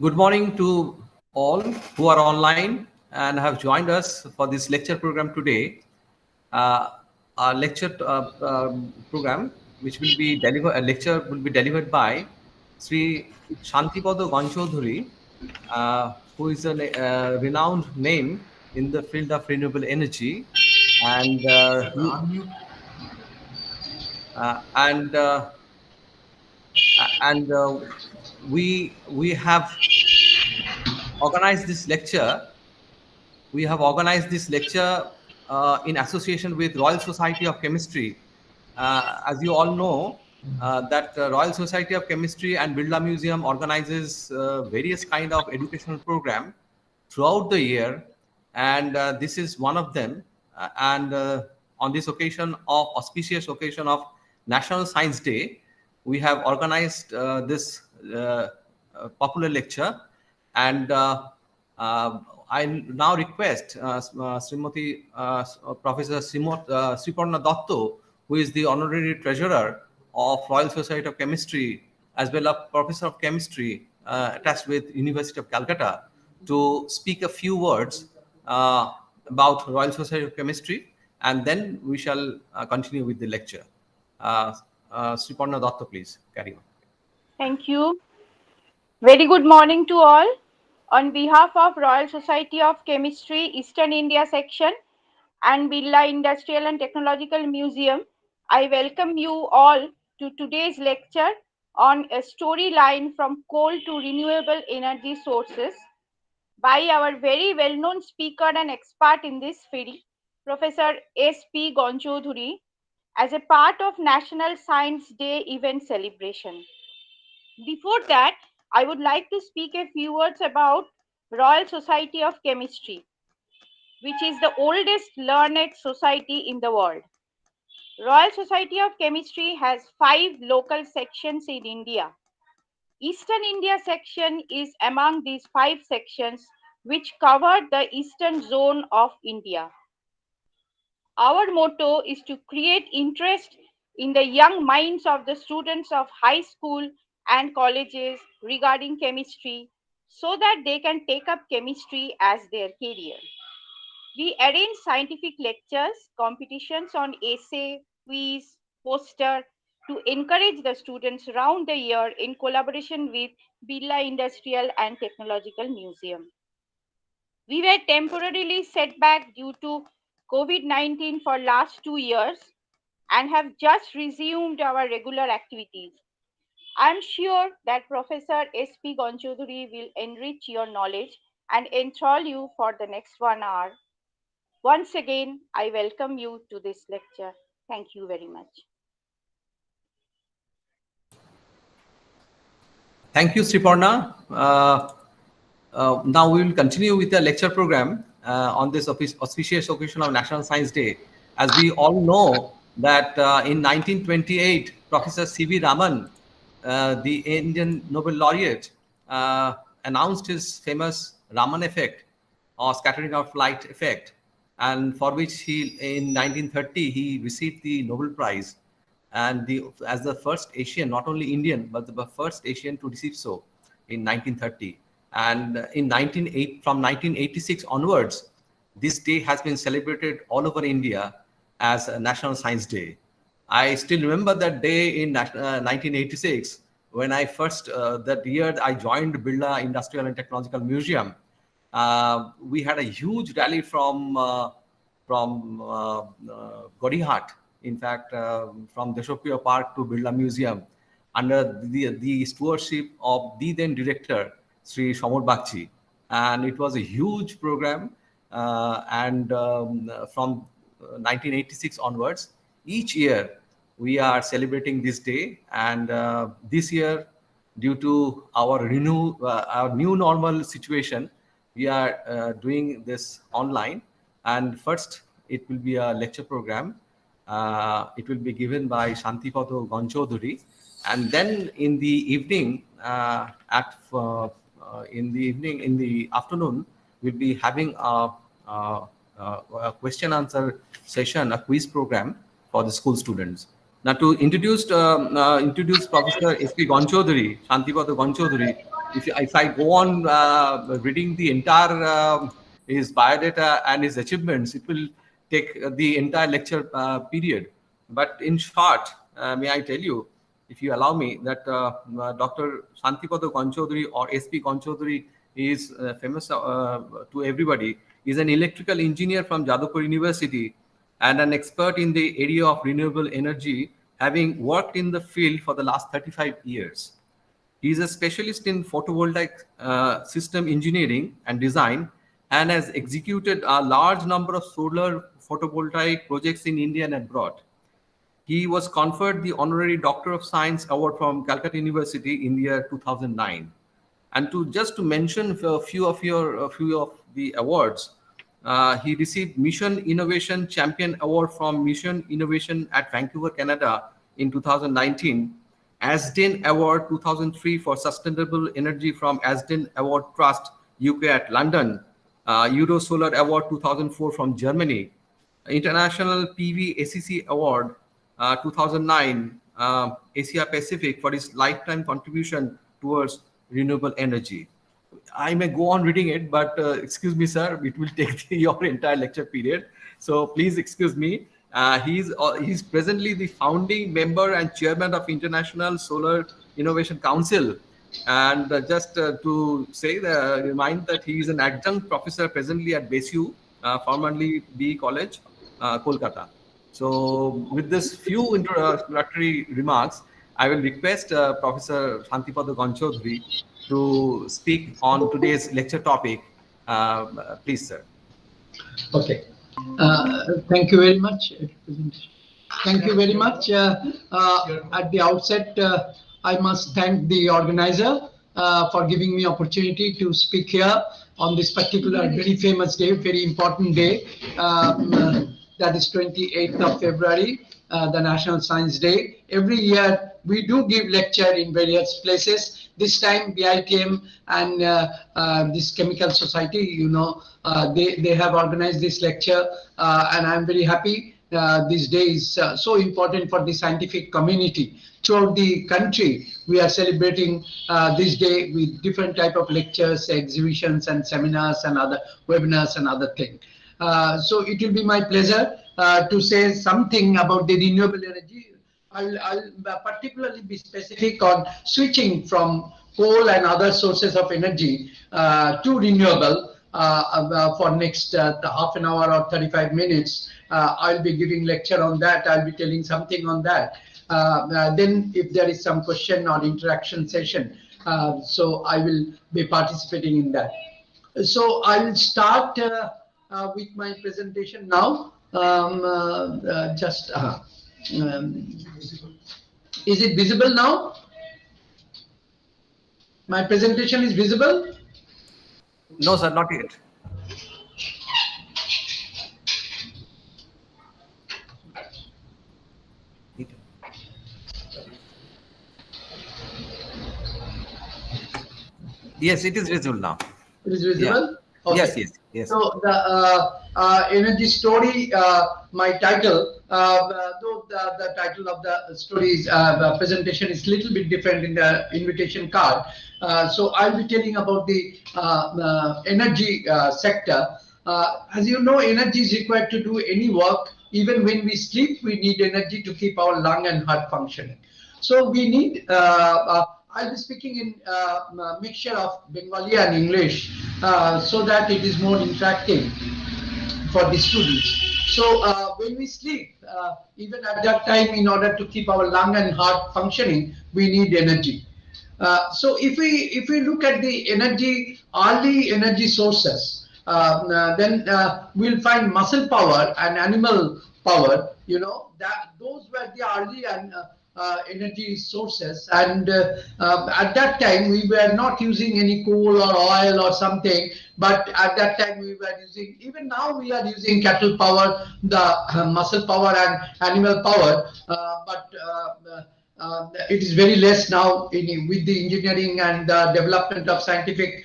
Good morning to all who are online and have joined us for this lecture program today. Our lecture program, which will be delivered, a lecture will be delivered by Sri Shantipada Ganchodhuri, who is a renowned name in the field of renewable energy, and and and we have organized this lecture in association with Royal Society of Chemistry. As you all know, that Royal Society of Chemistry and Birla Museum organizes various kind of educational program throughout the year, and this is one of them. And On this occasion of auspicious occasion of National Science Day, we have organized this popular lecture, and I now request Srimati Professor Sriparna Datto, who is the Honorary Treasurer of Royal Society of Chemistry, as well as Professor of Chemistry attached with University of Calcutta, to speak a few words about Royal Society of Chemistry, and then we shall continue with the lecture. Sriparna Datto, please carry on. Thank you. Very good morning to all. On behalf of Royal Society of Chemistry, Eastern India Section and Birla Industrial and Technological Museum, I welcome you all to today's lecture on a storyline from coal to renewable energy sources by our very well-known speaker and expert in this field, Professor S.P. Ganchodhuri, as a part of National Science Day event celebration. Before that, I would like to speak a few words about Royal Society of Chemistry, which is the oldest learned society in the world. Royal Society of Chemistry has 5 local sections in India. Eastern India section is among these 5 sections which cover the eastern zone of India. Our motto is to create interest in the young minds of the students of high school and colleges regarding chemistry so that they can take up chemistry as their career. We arrange scientific lectures, competitions on essay, quiz, poster to encourage the students around the year in collaboration with Birla Industrial and Technological Museum. We were temporarily set back due to COVID-19 for last 2 years and have just resumed our regular activities. I am sure that Professor S.P. Ganchodhuri will enrich your knowledge and enthrall you for the next 1 hour. Once again, I welcome you to this lecture. Thank you very much. Thank you, Sriparna. Now we will continue with the lecture program on this auspicious occasion of National Science Day. As we all know that in 1928, Professor C.V. Raman, the Indian Nobel laureate, announced his famous Raman effect or scattering of light effect, and for which he, in 1930, he received the Nobel Prize, and as the first Asian, not only Indian, but the first Asian to receive so in 1930. And from 1986 onwards, this day has been celebrated all over India as a National Science Day. I still remember that day in 1986 when that year I joined Birla Industrial and Technological Museum. We had a huge rally from Godihat, in fact, from Deshopriya Park to Birla Museum, under the stewardship of the then director, Sri Shamor Bagchi. And it was a huge program. From 1986 onwards, each year we are celebrating this day. And this year, due to our new normal situation, we are doing this online. And first, it will be a lecture program. It will be given by Shantipada Ganchodhuri, and then in the evening, in the afternoon, we'll be having a question answer session, a quiz program for the school students. Now, to introduce Professor S.P. Ganchodhuri, Shantipada Ganchodhuri, if I go on reading the entire his biodata and his achievements, it will take the entire lecture period. But in short, may I tell you, if you allow me, that Dr. Santi Chaudhuri or SP Chaudhuri is famous to everybody. Is an electrical engineer from Jadavpur University and an expert in the area of renewable energy, having worked in the field for the last 35 years. He is a specialist in photovoltaic system engineering and design and has executed a large number of solar photovoltaic projects in India and abroad. He was conferred the Honorary Doctor of Science Award from Calcutta University in the year 2009. And to mention a few of the awards, he received Mission Innovation Champion Award from Mission Innovation at Vancouver, Canada in 2019, Asden Award 2003 for Sustainable Energy from Asden Award Trust UK at London, Euro Solar Award 2004 from Germany, International PV ACC Award 2009, Asia Pacific for his lifetime contribution towards renewable energy. I may go on reading it, but excuse me, sir, it will take your entire lecture period. So please excuse me. He's presently the founding member and chairman of International Solar Innovation Council. And just to say, remind that he is an adjunct professor presently at BSU, formerly BE College, Kolkata. So with this few introductory remarks, I will request Professor Santipada Chaudhuri to speak on today's lecture topic. Please, sir. Okay. Thank you very much. Thank you very much. At the outset, I must thank the organizer for giving me opportunity to speak here on this particular very famous day, very important day. That is 28th of February, the National Science Day. Every year we do give lecture in various places. This time BITM and this Chemical Society, you know, they have organized this lecture, and I'm very happy. This day is so important for the scientific community. Throughout the country, we are celebrating this day with different type of lectures, exhibitions and seminars and other webinars and other things. So it will be my pleasure to say something about the renewable energy. I'll particularly be specific on switching from coal and other sources of energy to renewable for next half an hour or 35 minutes. I'll be giving lecture on that. I'll be telling something on that. Then if there is some question or interaction session, so I will be participating in that. So I'll start with my presentation now. Is it visible now? My presentation is visible? No, sir, not yet. Yes, it is visible now. It is visible? Yeah. Okay. Yes. So the energy story, my title, though the title of the story is, presentation is little bit different in the invitation card. So I'll be telling about the energy sector. As you know, energy is required to do any work. Even when we sleep, we need energy to keep our lung and heart functioning. So we need I'll be speaking in a mixture of Bengali and English so that it is more interactive for the students. So when we sleep, even at that time, in order to keep our lung and heart functioning, we need energy. So if we look at the early energy sources, then we'll find muscle power and animal power. You know that those were the early and energy sources, and at that time we were not using any coal or oil or something, but at that time we were using, even now we are using cattle power, the muscle power and animal power, but it is very less now with the engineering and the development of scientific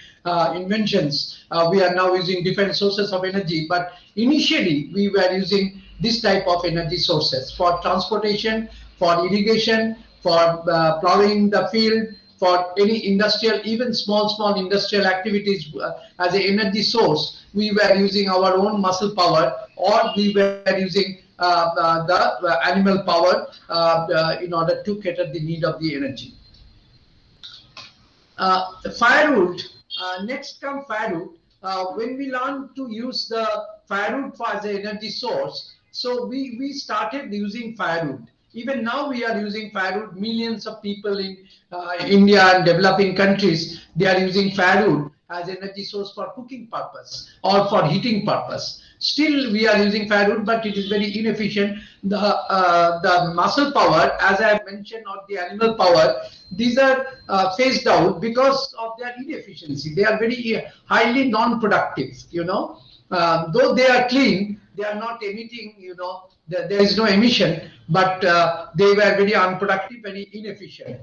inventions. We are now using different sources of energy, but initially we were using this type of energy sources for transportation, for irrigation, for plowing the field, for any industrial, even small industrial activities as an energy source, we were using our own muscle power, or we were using the animal power in order to cater the need of the energy. Firewood, next come firewood. When we learned to use the firewood as an energy source, so we started using firewood. Even now we are using firewood. Millions of people in India and developing countries, they are using firewood as energy source for cooking purpose or for heating purpose. Still we are using firewood, but it is very inefficient. The muscle power, as I have mentioned, or the animal power, these are phased out because of their inefficiency. They are very highly non-productive, though they are clean, they are not emitting, there is no emission, but they were very unproductive, very inefficient.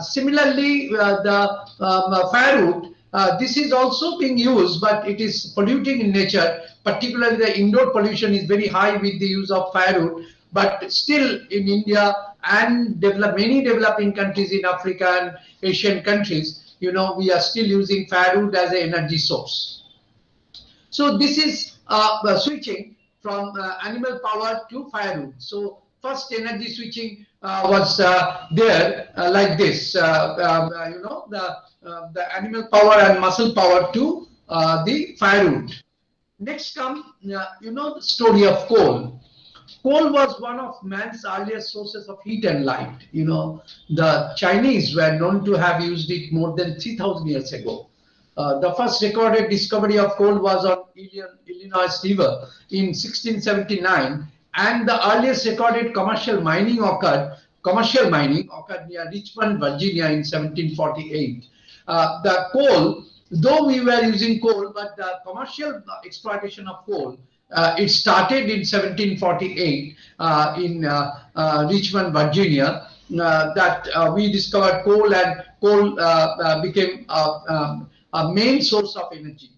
Similarly, the firewood, this is also being used, but it is polluting in nature. Particularly the indoor pollution is very high with the use of firewood. But still in India and many developing countries in Africa and Asian countries, we are still using firewood as an energy source. So this is switching from animal power to firewood. So first energy switching was there like this, the animal power and muscle power to the firewood. Next come, the story of coal. Coal was one of man's earliest sources of heat and light. The Chinese were known to have used it more than 3,000 years ago. The first recorded discovery of coal was on Illinois River in 1679, and the earliest recorded commercial mining occurred near Richmond, Virginia in 1748. The coal, though we were using coal, but the commercial exploitation of coal, it started in 1748 in Richmond, Virginia, that we discovered coal, and coal became a main source of energy.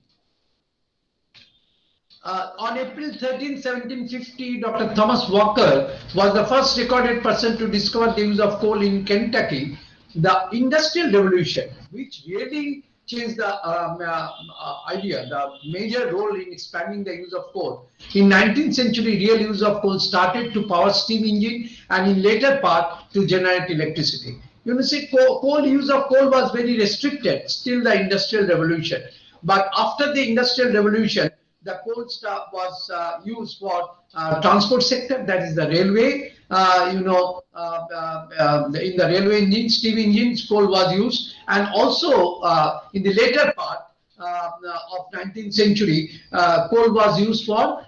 On April 13, 1750, Dr. Thomas Walker was the first recorded person to discover the use of coal in Kentucky. The Industrial Revolution, which really changed the idea, the major role in expanding the use of coal. In 19th century, real use of coal started to power steam engine, and in later part to generate electricity. See, use of coal was very restricted till the Industrial Revolution. But after the Industrial Revolution, the coal was used for transport sector, that is the railway. In the railway engine, steam engines, coal was used, and also in the later part of 19th century, coal was used for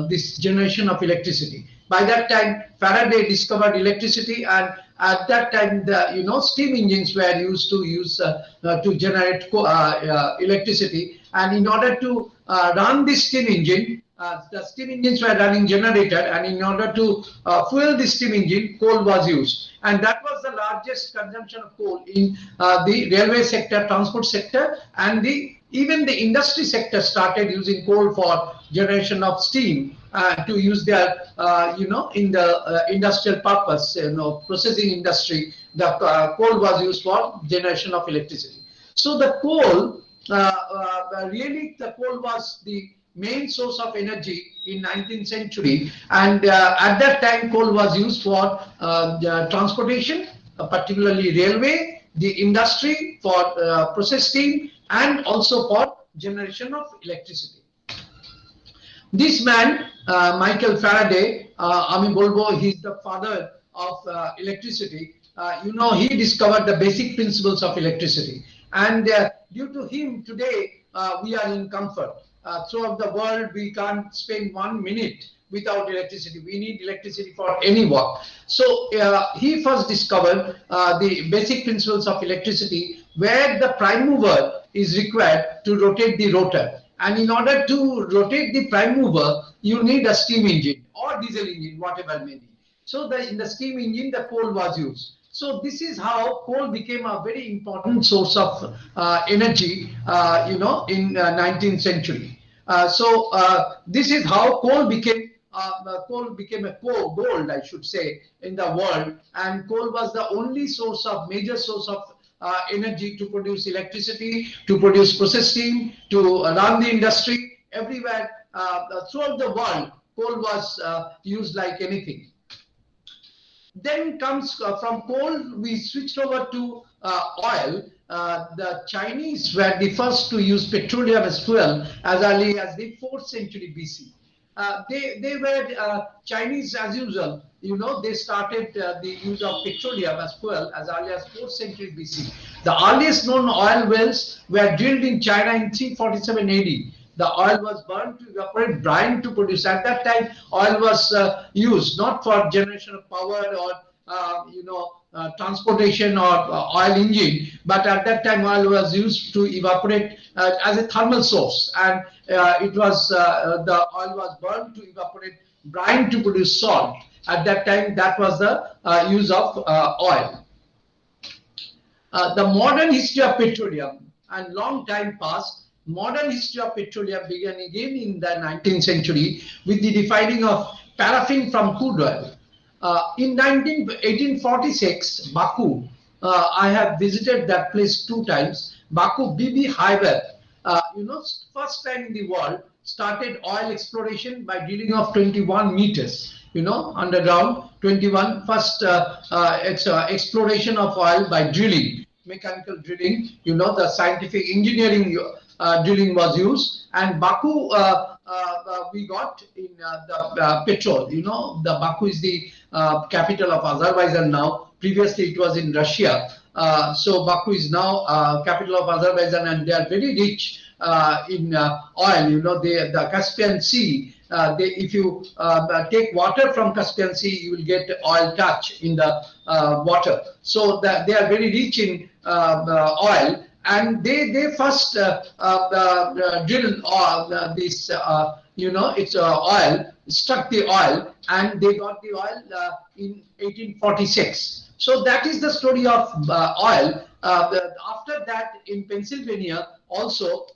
this generation of electricity. By that time, Faraday discovered electricity, and at that time, the steam engines were used to generate electricity. And in order to run this steam engine, the steam engines were running generator, and in order to fuel the steam engine, coal was used. And that was the largest consumption of coal in the railway sector, transport sector, and even the industry sector started using coal for generation of steam to use their, in the industrial purpose, processing industry. The coal was used for generation of electricity. So the coal, really the coal was the main source of energy in 19th century, and at that time coal was used for transportation, particularly railway, the industry for process steam, and also for generation of electricity. This man, Michael Faraday, Ami Bolbo, he's the father of electricity. He discovered the basic principles of electricity, and due to him today we are in comfort. Throughout the world, we can't spend 1 minute without electricity. We need electricity for any work. So he first discovered the basic principles of electricity, where the prime mover is required to rotate the rotor. And in order to rotate the prime mover, you need a steam engine or diesel engine, whatever may be. So in the steam engine, the coal was used. So this is how coal became a very important source of energy, in 19th century. This is how coal became a gold, I should say, in the world. And coal was the only major source of energy to produce electricity, to produce process steam, to run the industry. Everywhere throughout the world, coal was used like anything. Then comes from coal, we switched over to oil. The Chinese were the first to use petroleum as fuel as early as the 4th century BC. They were Chinese as usual. They started the use of petroleum as fuel as early as 4th century BC. The earliest known oil wells were drilled in China in 347 AD. The oil was burned to evaporate brine to produce. At that time, oil was used not for generation of power or transportation or oil engine, but at that time oil was used to evaporate as a thermal source, and it was the oil was burned to evaporate brine to produce salt. At that time, that was the use of oil. The modern history of petroleum, and long time passed. Modern history of petroleum began again in the 19th century with the refining of paraffin from crude oil. In 1846, Baku, I have visited that place 2 times. Baku, Bibi Highway, first time in the world, started oil exploration by drilling of 21 meters, underground, 21, first exploration of oil by drilling, mechanical drilling, the scientific engineering drilling was used, and Baku we got in the petrol. The Baku is the capital of Azerbaijan now. Previously, it was in Russia. So Baku is now capital of Azerbaijan, and they are very rich in oil. The Caspian Sea. If you take water from Caspian Sea, you will get oil touch in the water. So they are very rich in oil. And they first drilled this, it's oil, struck the oil, and they got the oil in 1846. So that is the story of oil. After that, in Pennsylvania, also,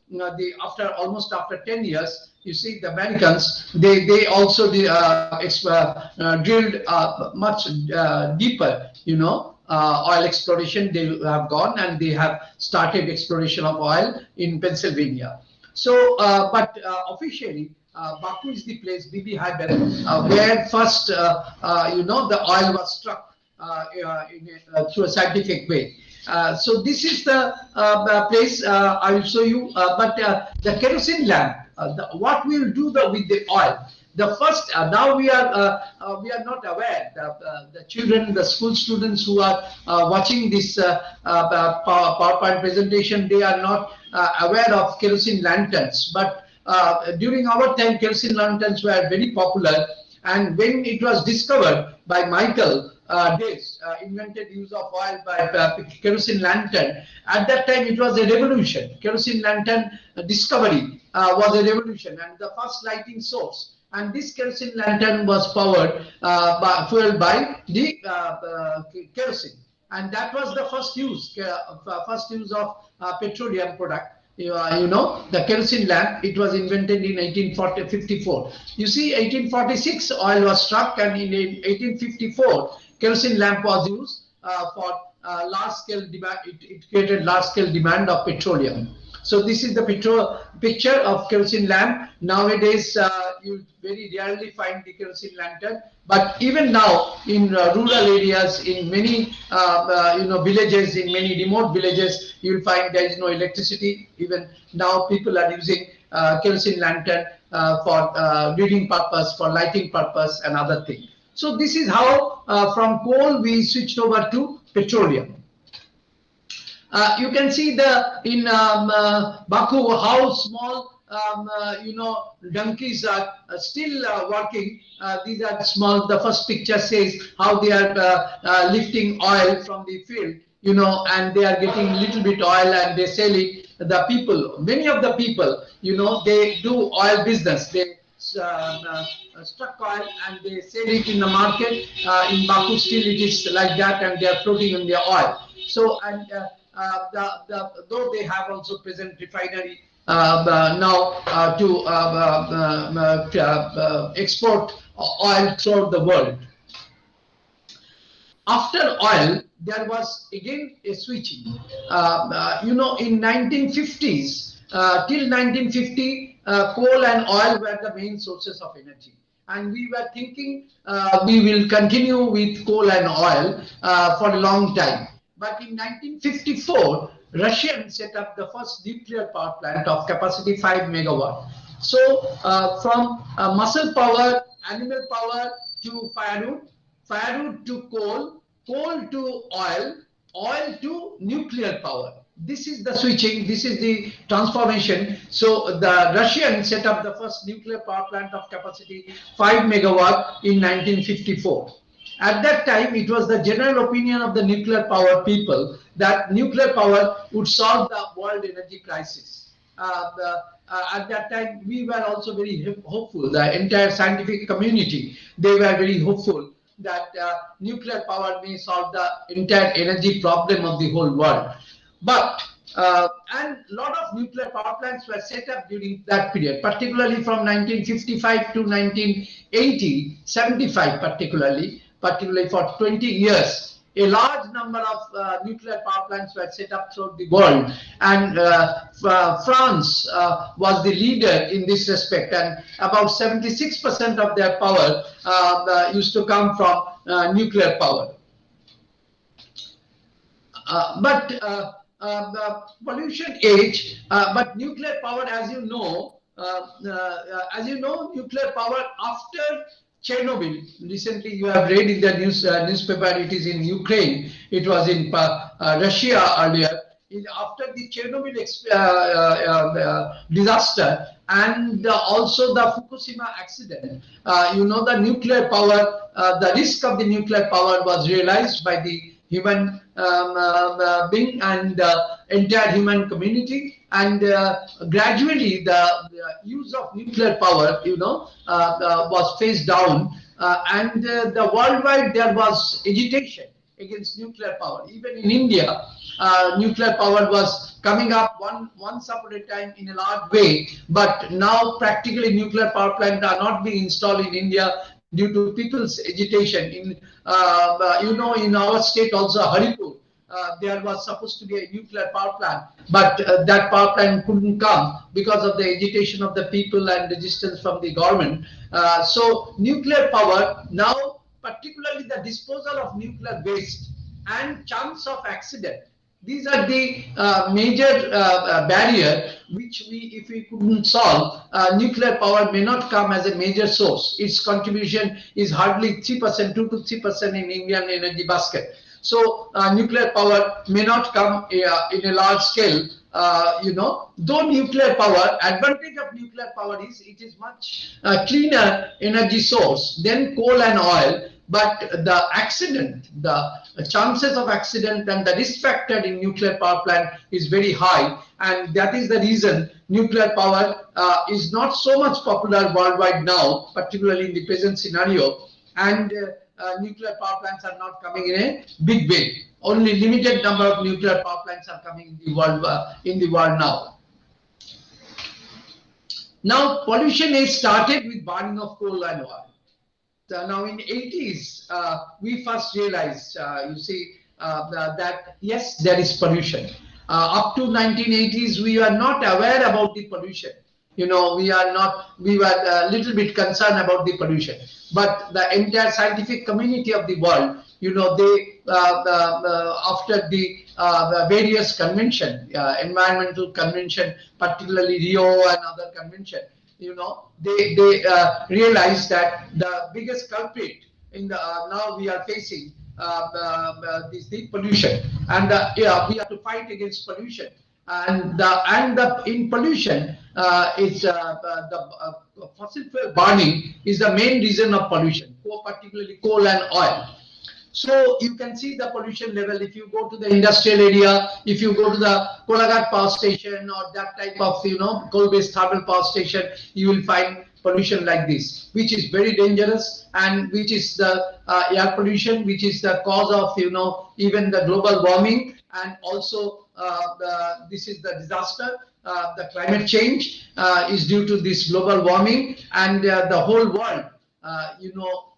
after 10 years, you see the Americans, they also drilled much deeper, oil exploration. They have gone and they have started exploration of oil in Pennsylvania. So, but officially, Baku is the place, Bibi Highway, where first, the oil was struck through a scientific way. So this is the place I will show you. But the kerosene lamp, what we will do with the oil. The first, now we are not aware. The children, the school students who are watching this PowerPoint presentation, they are not aware of kerosene lanterns. But during our time, kerosene lanterns were very popular. And when it was discovered by Michael Davis, invented use of oil by kerosene lantern, at that time it was a revolution. Kerosene lantern discovery was a revolution and the first lighting source. And this kerosene lantern was fueled by the kerosene, and that was the first use of petroleum product. The kerosene lamp. It was invented in 1854. You see, 1846 oil was struck, and in 1854 kerosene lamp was used for large scale demand. It created large scale demand of petroleum. So this is the picture of kerosene lamp. Nowadays, you very rarely find the kerosene lantern. But even now, in rural areas, in many villages, in many remote villages, you will find there is no electricity. Even now, people are using kerosene lantern for reading purpose, for lighting purpose, and other things. So this is how from coal we switched over to petroleum. You can see in Baku how small donkeys are still working. These are small. The first picture says how they are lifting oil from the field, and they are getting little bit oil and they sell it. The people, many of the people, they do oil business. They struck oil and they sell it in the market. In Baku still it is like that, and they are floating in their oil. So, and though they have also present refinery now to export oil throughout the world. After oil, there was again a switching. In 1950s, till 1950, coal and oil were the main sources of energy. And we were thinking we will continue with coal and oil for a long time. But in 1954, Russians set up the first nuclear power plant of capacity 5 megawatt. So from muscle power, animal power to firewood, firewood to coal, coal to oil, oil to nuclear power. This is the switching, this is the transformation. So the Russians set up the first nuclear power plant of capacity 5 megawatt in 1954. At that time, it was the general opinion of the nuclear power people that nuclear power would solve the world energy crisis. At that time, we were also very hopeful. The entire scientific community, they were very hopeful that nuclear power may solve the entire energy problem of the whole world. But and a lot of nuclear power plants were set up during that period, particularly from 1955 to 1980, 75 particularly for 20 years. A large number of nuclear power plants were set up throughout the world, and France was the leader in this respect, and about 76% of their power used to come from nuclear power. But the pollution age, but nuclear power, as you know, nuclear power after Chernobyl. Recently, you have read in the newspaper. It is in Ukraine. It was in Russia earlier. After the Chernobyl disaster and also the Fukushima accident, the nuclear power, the risk of the nuclear power was realized by the human being and entire human community, and gradually the use of nuclear power was phased down, and the worldwide there was agitation against nuclear power. Even in India, nuclear power was coming up once upon a time in a large way, but now practically nuclear power plants are not being installed in India due to people's agitation. In our state also, Haripur, there was supposed to be a nuclear power plant, but that power plant couldn't come because of the agitation of the people and resistance from the government. So nuclear power now, particularly the disposal of nuclear waste and chance of accident, these are the major barrier which if we couldn't solve, nuclear power may not come as a major source. Its contribution is hardly 3%, 2 to 3% in Indian energy basket. So nuclear power may not come in a large scale. Though nuclear power, advantage of nuclear power is it is much cleaner energy source than coal and oil. But the accident, the chances of accident and the risk factor in nuclear power plant is very high, and that is the reason nuclear power is not so much popular worldwide now, particularly in the present scenario, and nuclear power plants are not coming in a big way. Only limited number of nuclear power plants are coming in the world now. Now, pollution is started with burning of coal and oil. Now in 80s, we first realized, that yes, there is pollution. Up to 1980s, we were not aware about the pollution. We were a little bit concerned about the pollution. But the entire scientific community of the world, they, after the various convention, environmental convention, particularly Rio and other convention, they realized that the biggest culprit in the now we are facing this deep pollution, and we have to fight against pollution. And in pollution, it's the fossil fuel burning is the main reason of pollution, particularly coal and oil. So you can see the pollution level if you go to the industrial area, if you go to the Kolaghat power station or that type of coal-based thermal power station, you will find pollution like this, which is very dangerous, and which is the air pollution, which is the cause of even the global warming, and also this is the disaster. The climate change is due to this global warming, and the whole world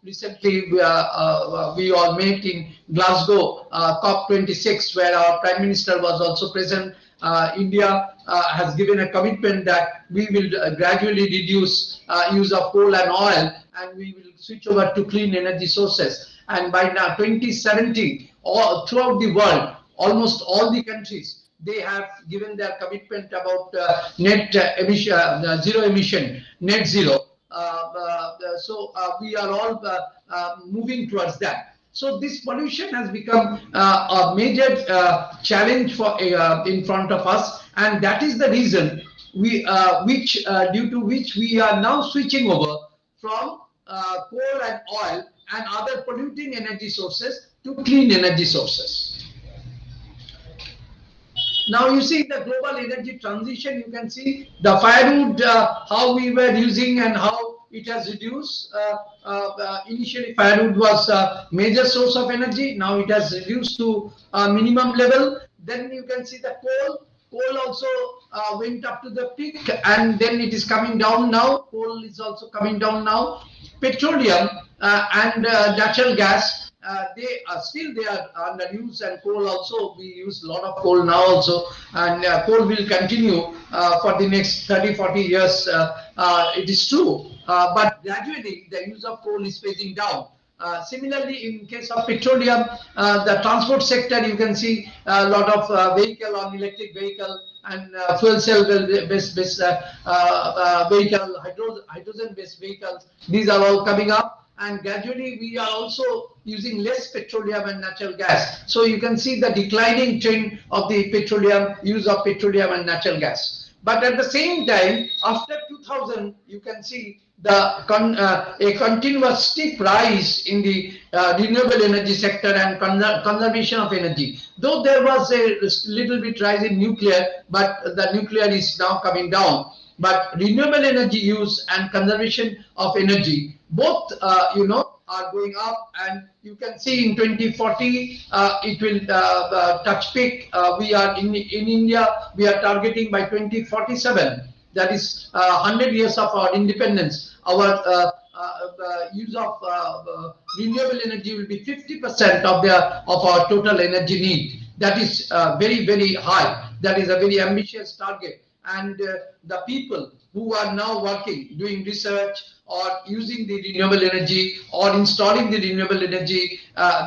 Recently we all met in Glasgow, COP26, where our Prime Minister was also present. India has given a commitment that we will gradually reduce use of coal and oil, and we will switch over to clean energy sources. And by now 2070, throughout the world, almost all the countries, they have given their commitment about net emission, zero emission, net zero. So we are all moving towards that. So this pollution has become a major challenge for in front of us, and that is the reason due to which we are now switching over from coal and oil and other polluting energy sources to clean energy sources. Now you see the global energy transition. You can see the firewood, how we were using and how it has reduced. Initially, firewood was a major source of energy. Now it has reduced to a minimum level. Then you can see the coal. Coal also went up to the peak, and then it is coming down now. Coal is also coming down now. Petroleum and natural gas. They are under use, and coal also, we use a lot of coal now also, and coal will continue for the next 30-40 years. It is true, but gradually the use of coal is phasing down. Similarly, in case of petroleum, the transport sector, you can see a lot of vehicle on electric vehicle and fuel cell based vehicle, hydrogen based vehicles. These are all coming up. And gradually we are also using less petroleum and natural gas. So you can see the declining trend of the use of petroleum and natural gas. But at the same time, after 2000, you can see a continuous steep rise in the renewable energy sector and conservation of energy. Though there was a little bit rise in nuclear, but the nuclear is now coming down. But renewable energy use and conservation of energy, both are going up, and you can see in 2040 it will touch peak. We are in India, we are targeting by 2047, that is 100 years of our independence. Our use of renewable energy will be 50% of our total energy need. That is very, very high. That is a very ambitious target. And the people who are now working, doing research or using the renewable energy or installing the renewable energy,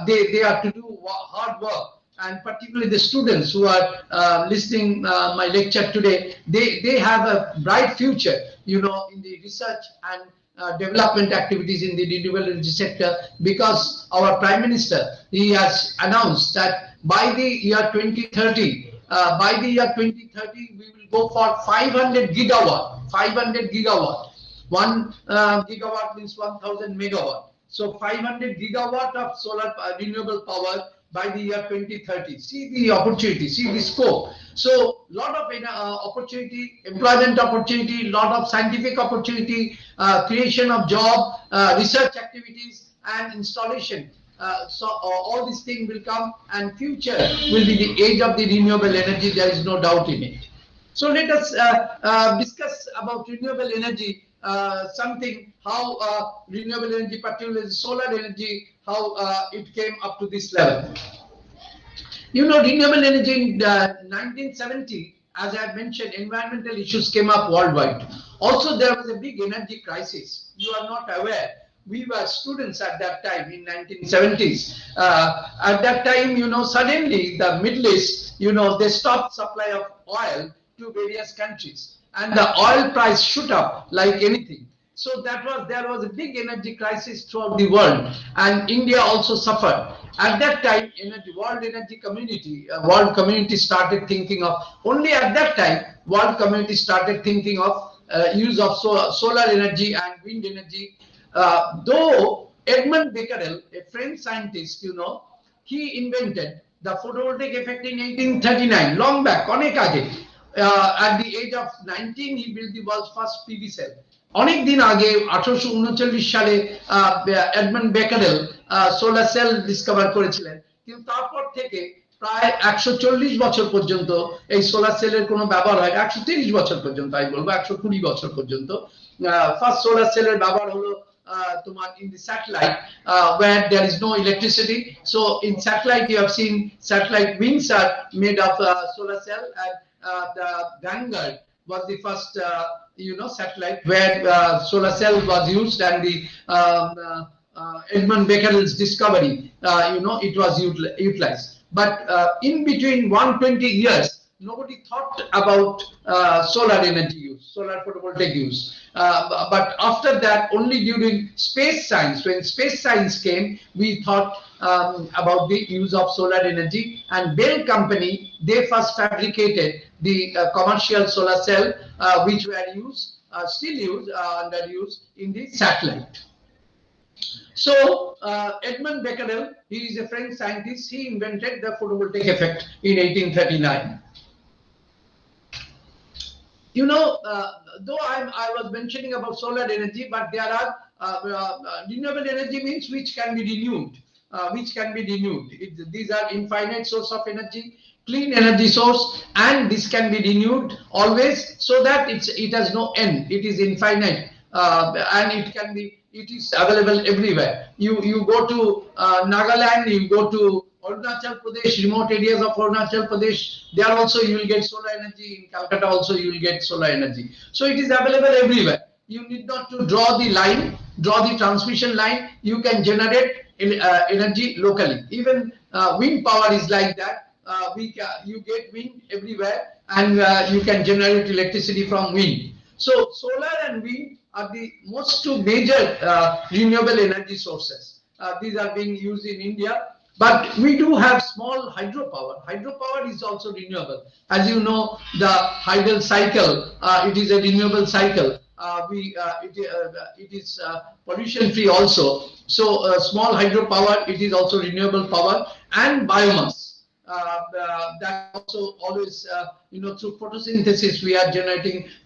they are to do hard work. And particularly the students who are listening my lecture today, they have a bright future, in the research and development activities in the renewable energy sector, because our Prime Minister, he has announced that by the year 2030, we will go for 500 gigawatt. 500 gigawatt. 1 gigawatt means 1,000 megawatt. So 500 gigawatt of solar renewable power by the year 2030. See the opportunity, see the scope. So lot of opportunity, employment opportunity, lot of scientific opportunity, creation of job, research activities and installation. So all these things will come, and future will be the age of the renewable energy. There is no doubt in it. So let us discuss about renewable energy. Something how renewable energy, particularly solar energy, how it came up to this level. Renewable energy in 1970, as I have mentioned, environmental issues came up worldwide. Also, there was a big energy crisis. You are not aware. We were students at that time in 1970s. At that time, suddenly the Middle East, they stopped supply of oil to various countries, and the oil price shoot up like anything. So there was a big energy crisis throughout the world, and India also suffered. At that time, world community started thinking of, only at that time, world community started thinking of use of solar energy and wind energy. Though Edmund Becquerel, a French scientist, he invented the photovoltaic effect in 1839, long back, onek age. At the age of 19, he built the world's first PV cell. অনেক দিন আগে 1839 সালে Edmund Becquerel solar cell discover করেছিলেন, কিন্তু তারপর থেকে প্রায় 140 বছর পর্যন্ত এই সোলার সেলের কোনো ব্যবহার হয়, 130 বছর পর্যন্ত, আমি বলবো 120 বছর পর্যন্ত। ফার্স্ট সোলার সেলের ব্যবহার হলো in the satellite where there is no electricity. So in satellite you have seen satellite wings are made of solar cell, and the Bengal was the first satellite where solar cell was used, and the Edmund Becquerel's discovery, it was utilized. But in between 120 years, nobody thought about solar energy use, solar photovoltaic use. But after that, only during space science, when space science came, we thought about the use of solar energy. And Bell company, they first fabricated the commercial solar cell, which were used, still used, under use in the satellite. So Edmund Becquerel, he is a French scientist. He invented the photovoltaic effect in 1839. Though I was mentioning about solar energy, but there are renewable energy means which can be renewed, these are infinite source of energy, clean energy source, and this can be renewed always, so that it has no end. It is infinite, and it is available everywhere. You go to Nagaland, you go to Arunachal Pradesh, remote areas of Arunachal Pradesh, there also you will get solar energy. In Calcutta also you will get solar energy. So it is available everywhere. You need not to draw the line, draw the transmission line. You can generate energy locally. Even wind power is like that. You get wind everywhere, and you can generate electricity from wind. So solar and wind are the most two major renewable energy sources. These are being used in India. But we do have small hydropower. Hydropower is also renewable. As you know, the hydel cycle, it is a renewable cycle. It is pollution free also. So small hydropower, it is also renewable power, and biomass. That also always, through photosynthesis, we are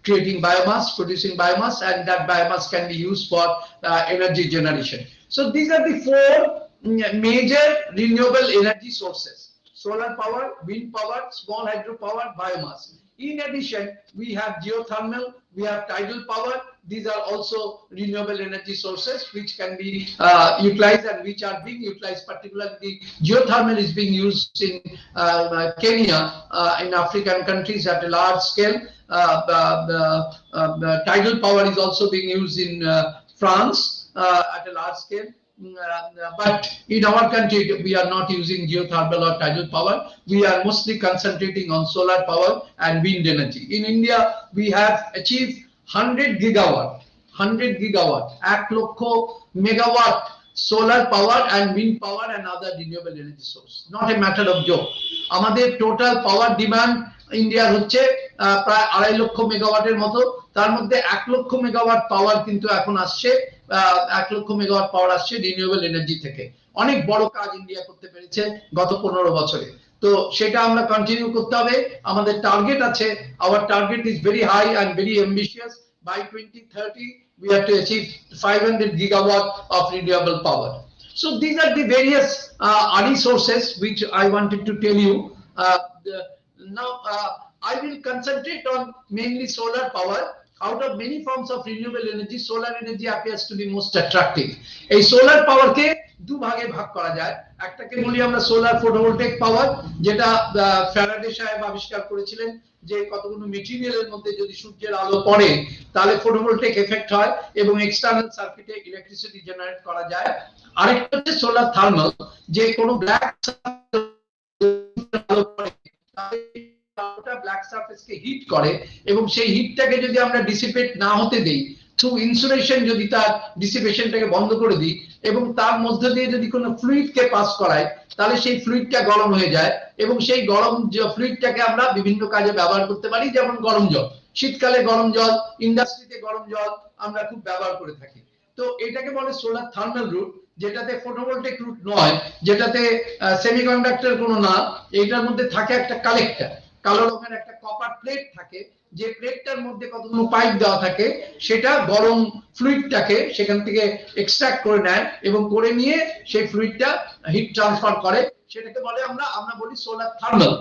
creating biomass, producing biomass, and that biomass can be used for energy generation. So these are the four major renewable energy sources: solar power, wind power, small hydropower, biomass. In addition, we have geothermal, we have tidal power. These are also renewable energy sources which can be utilized and which are being utilized. Particularly, geothermal is being used in Kenya, in African countries at a large scale. The tidal power is also being used in France at a large scale. But in our country, we are not using geothermal or tidal power. We are mostly concentrating on solar power and wind energy. In India, we have achieved 100 gigawatt, 1 lakh megawatt solar power and wind power and other renewable energy source. Not a matter of joke. Amader total power demand India হচ্ছে প্রায় 2.5 লক্ষ মেগাওয়াটের মতো। তার মধ্যে 1 লক্ষ megawatt পাওয়ার কিন্তু এখন আসছে, 1 লক্ষ মেগাওয়াট পাওয়ার আসছে রিনিউয়েবল এনার্জি থেকে। অনেক বড় কাজ ইন্ডিয়া করতে পেরেছে গত 15 বছরে। তো সেটা আমরা কন্টিনিউ করতে হবে। আমাদের টার্গেট আছে, our target is very high and very ambitious. By 2030 we have to achieve 500 gigawatt of renewable power. So these are the various resources which I wanted to tell you. Now I will concentrate on mainly solar power. Out of many forms of renewable energy, solar energy appears to be most attractive. এই solar পাওয়ারকে দু ভাগে ভাগ করা যায়। একটাকে বলি আমরা solar photovoltaic পাওয়ার, যেটা ফ্যারাডে সাহেব আবিষ্কার করেছিলেন যে কতগুলো মেটেরিয়ালের মধ্যে যদি সূর্যের আলো পড়ে তাহলে ফটোভোল্টাইক এফেক্ট হয় এবং এক্সটার্নাল সার্কিটে ইলেকট্রিসিটি জেনারেট করা যায়। আরেকটা হচ্ছে সোলার থার্মাল, যে কোনো ব্ল্যাক আলো পড়ে ব্ল্যাক সারফেসকে হিট করে এবং সেই হিটটাকে যদি আমরা ডিসিপেট না হতে দেই, থ্রু ইনসুলেশন যদি তার ডিসিপেশনটাকে বন্ধ করে দিই এবং তার মধ্যে দিয়ে যদি কোনো ফ্লুইডকে পাস করাই, তাহলে সেই ফ্লুইডটা গরম হয়ে যায় এবং সেই গরম ফ্লুইডটাকে আমরা বিভিন্ন কাজে ব্যবহার করতে পারি। যেমন গরম জল, শীতকালে গরম জল, ইন্ডাস্ট্রিতে গরম জল আমরা খুব ব্যবহার করে থাকি। তো এটাকে বলে সোলার থার্মাল রুট, যেটাতে ফটোভোল্টাইক রুট নয়, যেটাতে সেমিকন্ডাক্টর কোনো না। এটার মধ্যে থাকে একটা কালেক্টর, কালো রঙের একটা কপার প্লেট থাকে, যে প্লেটটার মধ্যে কতগুলো পাইপ দেওয়া থাকে, সেটা গরম ফ্লুইডটাকে সেখান থেকে এক্সট্রাক্ট করে নেয় এবং করে নিয়ে সেই ফ্লুইডটা হিট ট্রান্সফার করে। সেটাকে বলে আমরা বলি সোলার থার্মাল।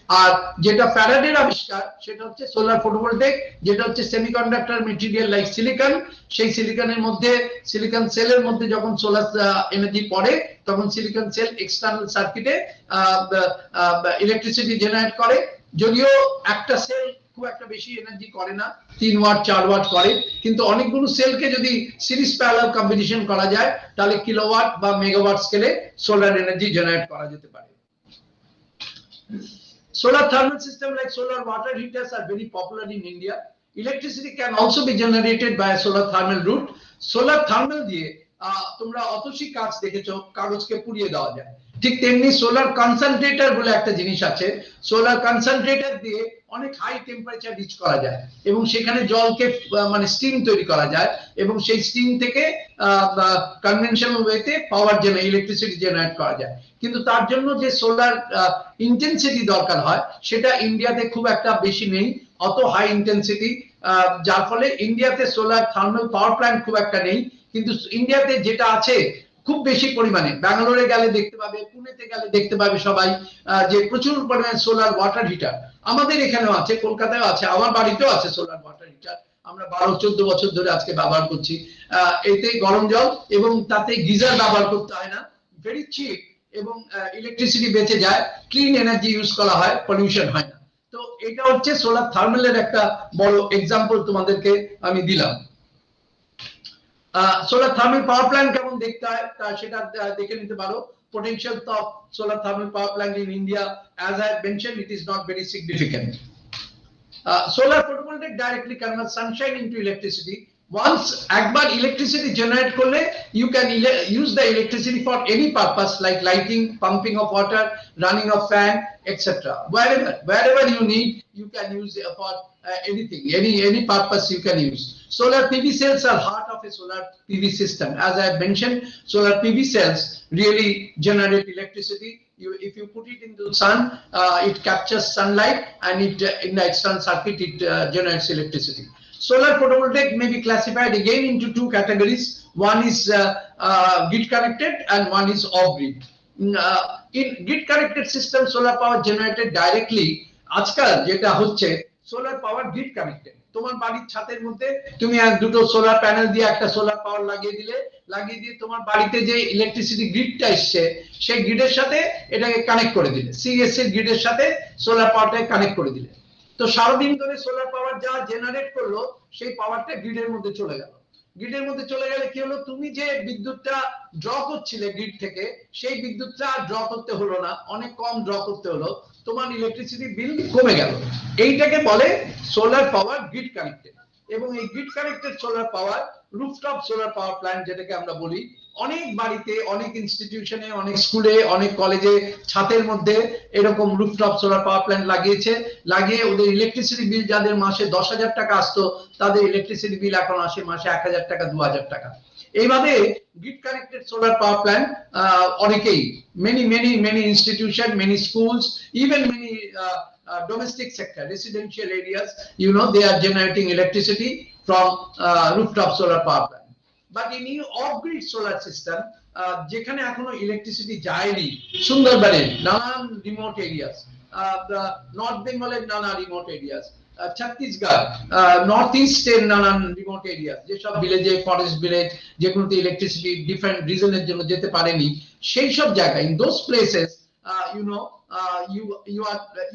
আর যেটা ফ্যারাডের আবিষ্কার সেটা হচ্ছে সোলার ফটোভোল্টেক, যেটা হচ্ছে সেমিকন্ডাক্টর মেটেরিয়াল লাইক সিলিকন। সেই সিলিকনের মধ্যে, সিলিকন সেলের মধ্যে যখন সোলার এনার্জি পড়ে তখন সিলিকন সেল এক্সটার্নাল সার্কিটে ইলেকট্রিসিটি জেনারেট করে। যদিও একটা সেল খুব একটা বেশি এনার্জি করে না, 3 ওয়াট 4 ওয়াট করে, কিন্তু অনেকগুলো সেলকে যদি সিরিজ প্যারালাল কম্বিনেশন করা যায় তাহলে কিলোওয়াট বা মেগাওয়াট স্কেলে সোলার এনার্জি জেনারেট করা যেতে পারে। Solar thermal system like solar water heaters are very popular in India. Electricity can also be generated by a solar thermal route. Solar thermal দিয়ে তোমরা অতসী কাজ দেখেছো, কাগজকে পুড়িয়ে দেওয়া যায়, ঠিক তেমনি সোলার কনসেন্ট্রেটর বলে একটা জিনিস আছে। সোলার কনসেন্ট্রেটর দিয়ে অনেক হাই টেম্পারেচার রিচ করা যায় এবং সেখানে জলকে মানে স্টিম তৈরি করা যায় এবং সেই স্টিম থেকে কনভেনশনাল ওয়েতে পাওয়ার ইলেকট্রিসিটি জেনারেট করা যায়। কিন্তু তার জন্য যে সোলার ইন্টেন্সিটি দরকার হয় সেটা ইন্ডিয়াতে খুব একটা বেশি নেই, অত হাই ইন্টেন্সিটি, যার ফলে ইন্ডিয়াতে সোলার থার্মাল পাওয়ার প্ল্যান্ট খুব একটা নেই। কিন্তু ইন্ডিয়াতে যেটা আছে খুব বেশি পরিমাণে, ব্যাঙ্গালোরে গেলে দেখতে পাবে, পুনেতে গেলে দেখতে পাবে সবাই যে প্রচুর পরিমাণে সোলার ওয়াটার হিটার। আমাদের এখানেও আছে, কলকাতায় আছে, আমার বাড়িতেও আছে সোলার ওয়াটার হিটার। আমরা 12-14 বছর ধরে আজকে ব্যবহার করছি। এতে গরম জল এবং তাতে গিজার ব্যবহার করতে হয় না, ভেরি চিপ, এবং ইলেকট্রিসিটি বেঁচে যায়, ক্লিন এনার্জি ইউজ করা হয়, পলিউশন হয় না। তো এটা হচ্ছে সোলার থার্মালের একটা বড় এক্সাম্পল তোমাদেরকে আমি দিলাম। সোলার থার্মাল পাওয়ার প্ল্যান্ট কেমন দেখতে হয় তা সেটা দেখে নিতে পারো। Potential of solar thermal power plant in India, as I have mentioned, it is not very significant. Solar photovoltaic directly converts sunshine into electricity. Once একবার electricity generate করলে you can use the electricity for any purpose like lighting, pumping of water, running of fan, etc. Wherever you need, you can use it for anything, any purpose you can use. Solar PV cells are heart of a solar PV system. As I have mentioned, solar PV cells really generate electricity. If you put it into the sun, it captures sunlight and it in the external circuit it generates electricity. Solar photovoltaic may be classified again into two categories. One is grid connected and one is off grid. In grid connected system, solar power generated directly. আজকাল যেটা হচ্ছে solar power grid connected. তোমার বাড়ির ছাদের মধ্যে তুমি দুটো solar panel দিয়ে একটা সোলার পাওয়ার লাগিয়ে দিয়ে তোমার বাড়িতে যে ইলেকট্রিসিটি গ্রিডটা এসছে সেই গ্রিডের সাথে এটাকে কানেক্ট করে দিলে, সিএসসি গ্রিডের সাথে সোলার পাওয়ারটাকে কানেক্ট করে দিলে। তো সারাদিন ধরে সোলার পাওয়ার যা জেনারেট করলো সেই পাওয়ারটা গ্রিডের মধ্যে চলে গেল। গ্রিডের মধ্যে চলে গেলে কি হলো, তুমি যে বিদ্যুৎটা ড্র করছিলে গ্রিড থেকে সেই বিদ্যুৎটা ড্র করতে হলো না, অনেক কম ড্র করতে হলো, তোমার ইলেকট্রিসিটি বিল কমে গেল। এইটাকে বলে সোলার পাওয়ার গ্রিড কানেক্টেড। এবং এই grid connected solar power, rooftop solar power plant যেটাকে আমরা বলি, অনেক বাড়িতে, অনেক ইনস্টিটিউশনে, অনেক স্কুলে, অনেক কলেজে ছাদের মধ্যে এরকম রুফটপ সোলার পাওয়ার প্ল্যান্ট লাগিয়ে ওদের ইলেকট্রিসিটি বিল যাদের মাসে 10,000 টাকা আসতো তাদের ইলেকট্রিসিটি বিল এখন আসে মাসে 1,000 টাকা, 2,000 টাকা। এইভাবে grid connected solar power plant অনেকেই, many institution, many schools, even many domestic sector, residential areas, they are generating electricity from rooftop solar power plant. But in off-grid solar system, যেখানে এখনো electricity যায়নি, সুন্দরবনে নানান রিমোট এরিয়াস, নর্থ বেঙ্গলের নানা remote areas, Chhattisgarh, north ইস্টের নানান remote area, যেসব ভিলেজে, ফরেস্ট ভিলেজ, যেগুলোতে ইলেকট্রিসিটি ডিফারেন্ট রিজনের জন্য যেতে পারেনি, সেই সব জায়গায়, in those places,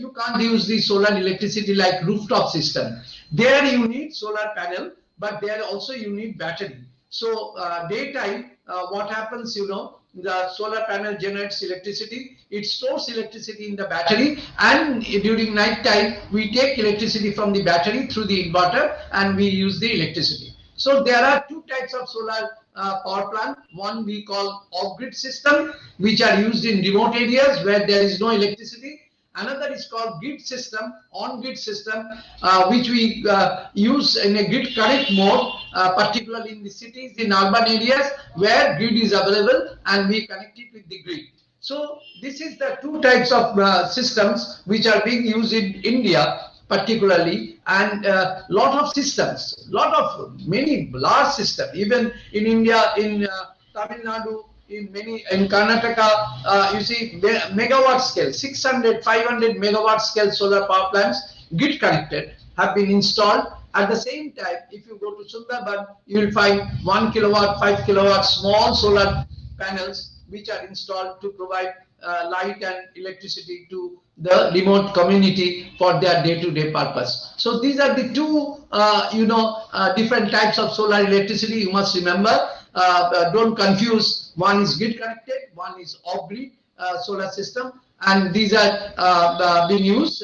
you can't use the solar electricity like rooftop system. There you need solar panel, but there also you need battery. So daytime, what happens, the solar panel generates electricity, it stores electricity in the battery, and during night time we take electricity from the battery through the inverter and we use the electricity. So there are two types of solar power plant. One we call off-grid system, which are used in remote areas where there is no electricity. Another is called grid system, on-grid system, which we use in a grid connect mode, particularly in the cities, in urban areas where grid is available, and we connect it with the grid. So this is the two types of systems which are being used in India particularly, and lot of systems, many large systems, even in India, in Tamil Nadu, in Karnataka, you see megawatt scale, 600, 500 megawatt scale solar power plants, grid connected, have been installed. At the same time, if you go to Sundarban, you will find 1 kilowatt, 5 kilowatt small solar panels which are installed to provide light and electricity to the remote community for their day-to-day purpose. So these are the two, different types of solar electricity. You must remember. Don't confuse. One is grid connected, one is off-grid solar system, and these are being used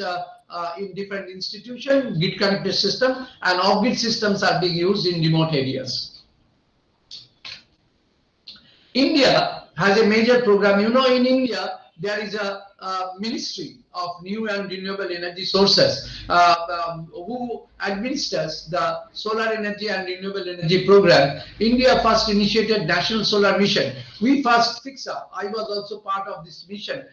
in different institutions. Grid connected system and off-grid systems are being used in remote areas. India has a major program. You know, in India there is a Ministry of New and Renewable Energy Sources who administers the solar energy and renewable energy program. India first initiated National Solar Mission. We first fixed up. I was also part of this mission.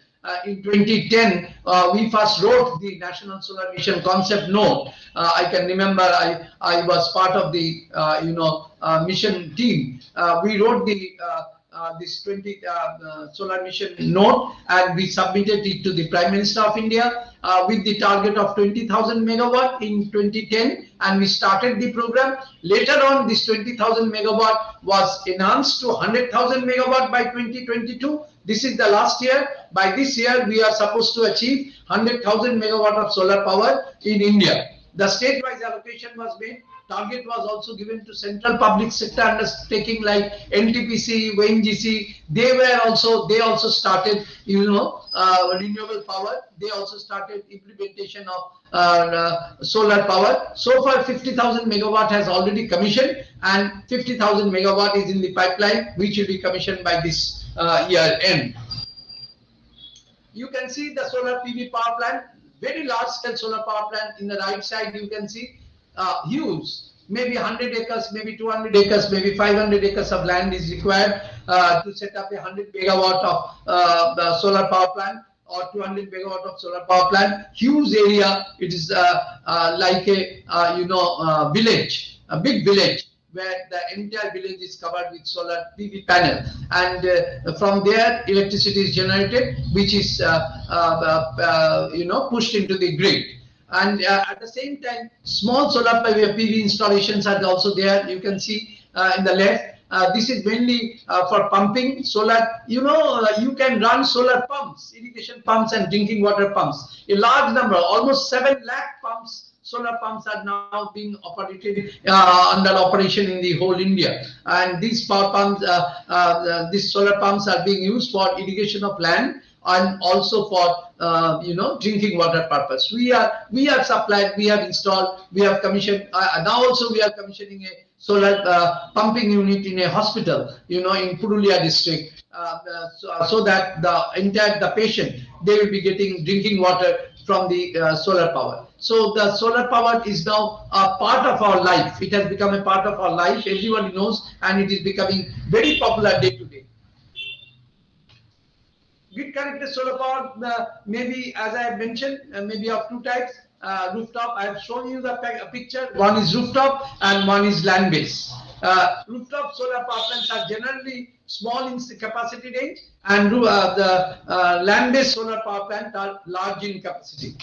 In 2010, we first wrote the National Solar Mission concept note. I can remember I was part of the mission team. We wrote the this 20 solar mission note, and we submitted it to the Prime Minister of India with the target of 20,000 megawatt in 2010, and we started the program. Later on, this 20,000 megawatt was enhanced to 100,000 megawatt by 2022. This is the last year. By this year, we are supposed to achieve 100,000 megawatt of solar power in India. The state-wise allocation was made. Target was also given to central public sector undertaking like NTPC, ONGC. They also started, renewable power. They also started implementation of solar power. So far, 50,000 megawatt has already commissioned, and 50,000 megawatt is in the pipeline, which will be commissioned by this year end. You can see the solar PV power plant, very large scale solar power plant. In the right side, you can see huge, maybe 100 acres, maybe 200 acres, maybe 500 acres of land is required to set up a 100 megawatt of the solar power plant or 200 megawatt of solar power plant. Huge area. It is like a village, a big village, where the entire village is covered with solar PV panel, and from there electricity is generated, which is pushed into the grid. And at the same time, small solar PV installations are also there. You can see in the left. This is mainly for pumping solar. You can run solar pumps, irrigation pumps, and drinking water pumps. A large number, almost 7 lakh pumps. Solar pumps are now being operated under operation in the whole India, and these power pumps, these solar pumps are being used for irrigation of land and also for drinking water purpose. We have supplied, we have installed, we have commissioned. Now also we are commissioning a solar pumping unit in a hospital, in Purulia district, so that the patient, they will be getting drinking water from the solar power. So the solar power is now a part of our life. It has become a part of our life. Everybody knows, and it is becoming very popular day to day. Grid connected solar power, maybe, as I have mentioned, maybe of two types. Rooftop, I have shown you the picture. One is rooftop and one is land based. Rooftop solar power plants are generally small in capacity range, and the land based solar power plants are large in capacity.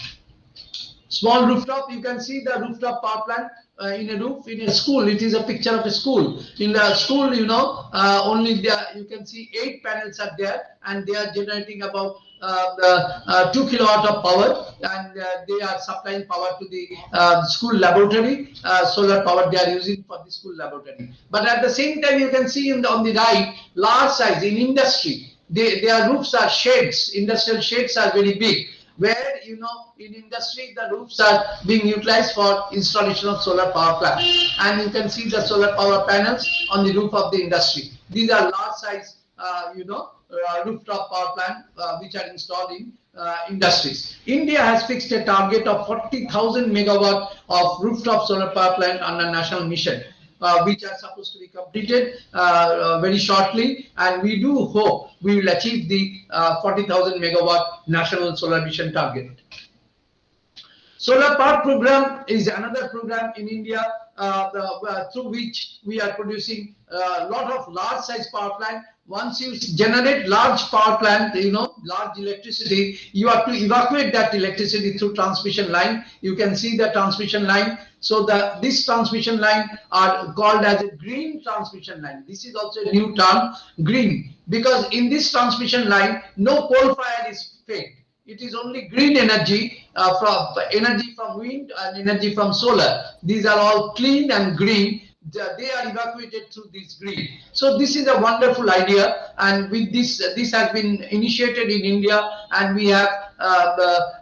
Small rooftop, you can see the rooftop power plant in a roof in a school. It is a picture of a school. In the school, only there you can see 8 panels are there, and they are generating about 2 kilowatt of power, and they are supplying power to the school laboratory. Solar power they are using for the school laboratory. But at the same time, you can see on the right, large size in industry. Their roofs are sheds. Industrial sheds are very big, where in industry the roofs are being utilized for installation of solar power plant, and you can see the solar power panels on the roof of the industry. These are large size rooftop power plant which are installed in industries. India has fixed a target of 40,000 megawatt of rooftop solar power plant under national mission, which are supposed to be completed very shortly, and we do hope we will achieve the 40,000 megawatt national solar mission target. Solar Power Program is another program in India through which we are producing a lot of large size power plant. Once you generate large power plant, large electricity, you have to evacuate that electricity through transmission line. You can see the transmission line. So this transmission line are called as a green transmission line. This is also a new term, green, because in this transmission line, no coal fire is fed. It is only green energy, energy from wind and energy from solar. These are all clean and green. They are evacuated through this green. So this is a wonderful idea, and with this has been initiated in India, and we have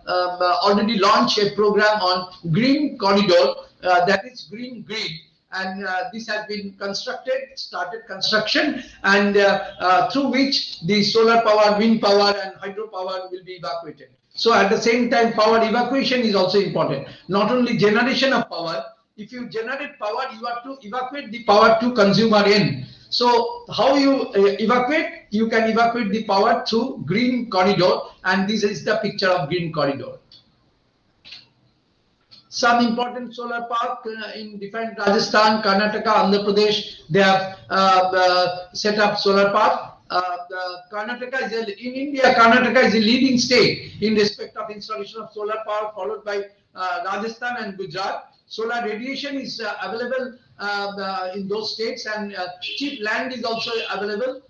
already launched a program on green corridor, that is green grid. And this has been started construction, and through which the solar power, wind power and hydropower will be evacuated. So at the same time, power evacuation is also important. Not only generation of power, if you generate power, you have to evacuate the power to consumer end. So how you evacuate? You can evacuate the power through green corridor, and this is the picture of green corridor. Some important solar park in different Rajasthan, Karnataka, Andhra Pradesh, they have set up solar park. Karnataka is in India. Karnataka is a leading state in respect of installation of solar power, followed by Rajasthan and Gujarat. Solar radiation is available in those states, and cheap land is also available.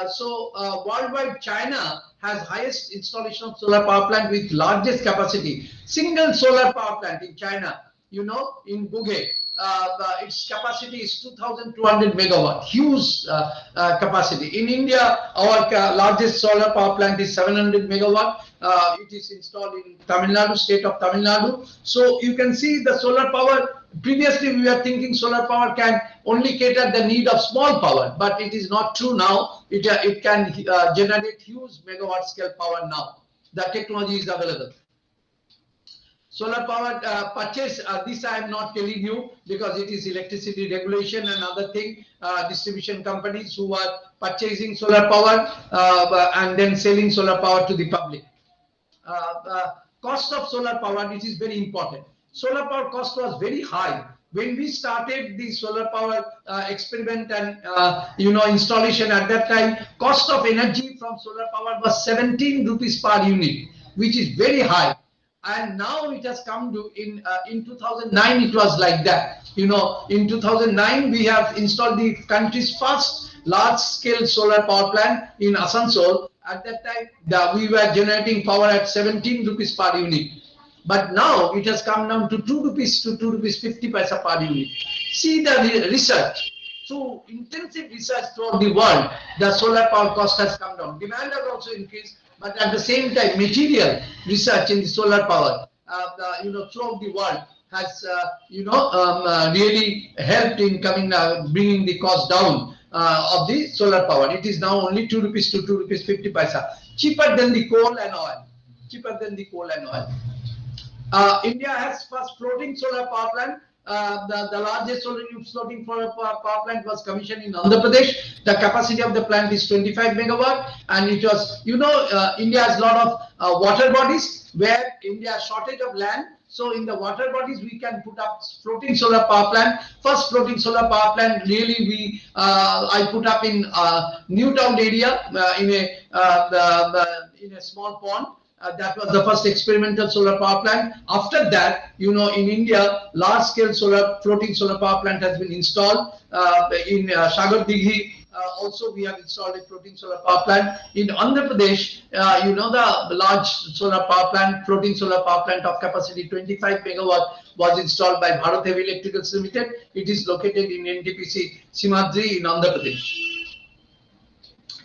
So worldwide, China has highest installation of solar power plant with largest capacity. Single solar power plant in China, in Bughe, its capacity is 2,200 megawatt, huge capacity. In India, our largest solar power plant is 700 megawatt. It is installed in Tamil Nadu, state of Tamil Nadu. So you can see the solar power. Previously, we were thinking solar power can only cater the need of small power, but it is not true now. It can generate huge megawatt scale power now. The technology is available. Solar power purchase, this I am not telling you because it is electricity regulation and other thing. Distribution companies who are purchasing solar power and then selling solar power to the public. Cost of solar power, which is very important. Solar power cost was very high. When we started the solar power experiment and installation at that time, cost of energy from solar power was 17 rupees per unit, which is very high. And now it has come to in 2009 it was like that. In 2009 we have installed the country's first large-scale solar power plant in Asansol. At that time we were generating power at 17 rupees per unit. But now it has come down to 2 rupees to 2 rupees 50 paisa per unit. See the research. Through intensive research throughout the world, the solar power cost has come down. Demand has also increased, but at the same time, material research in the solar power, throughout the world has, really helped in bringing the cost down of the solar power. It is now only 2 rupees to 2 rupees 50 paisa, cheaper than the coal and oil. Cheaper than the coal and oil. India has first floating solar power plant. The largest solar floating power plant was commissioned in Andhra Pradesh. The capacity of the plant is 25 megawatt, and it was, India has a lot of water bodies where India has shortage of land. So in the water bodies, we can put up floating solar power plant. First floating solar power plant, really, I put up in Newtown area in a small pond. That was the first experimental solar power plant. After that, in India, large-scale floating solar power plant has been installed. In Sagar Dighi, also we have installed a floating solar power plant. In Andhra Pradesh, the large solar power plant, floating solar power plant of capacity 25 megawatt was installed by Bharat Heavy Electricals Limited. It is located in NTPC Simadri in Andhra Pradesh.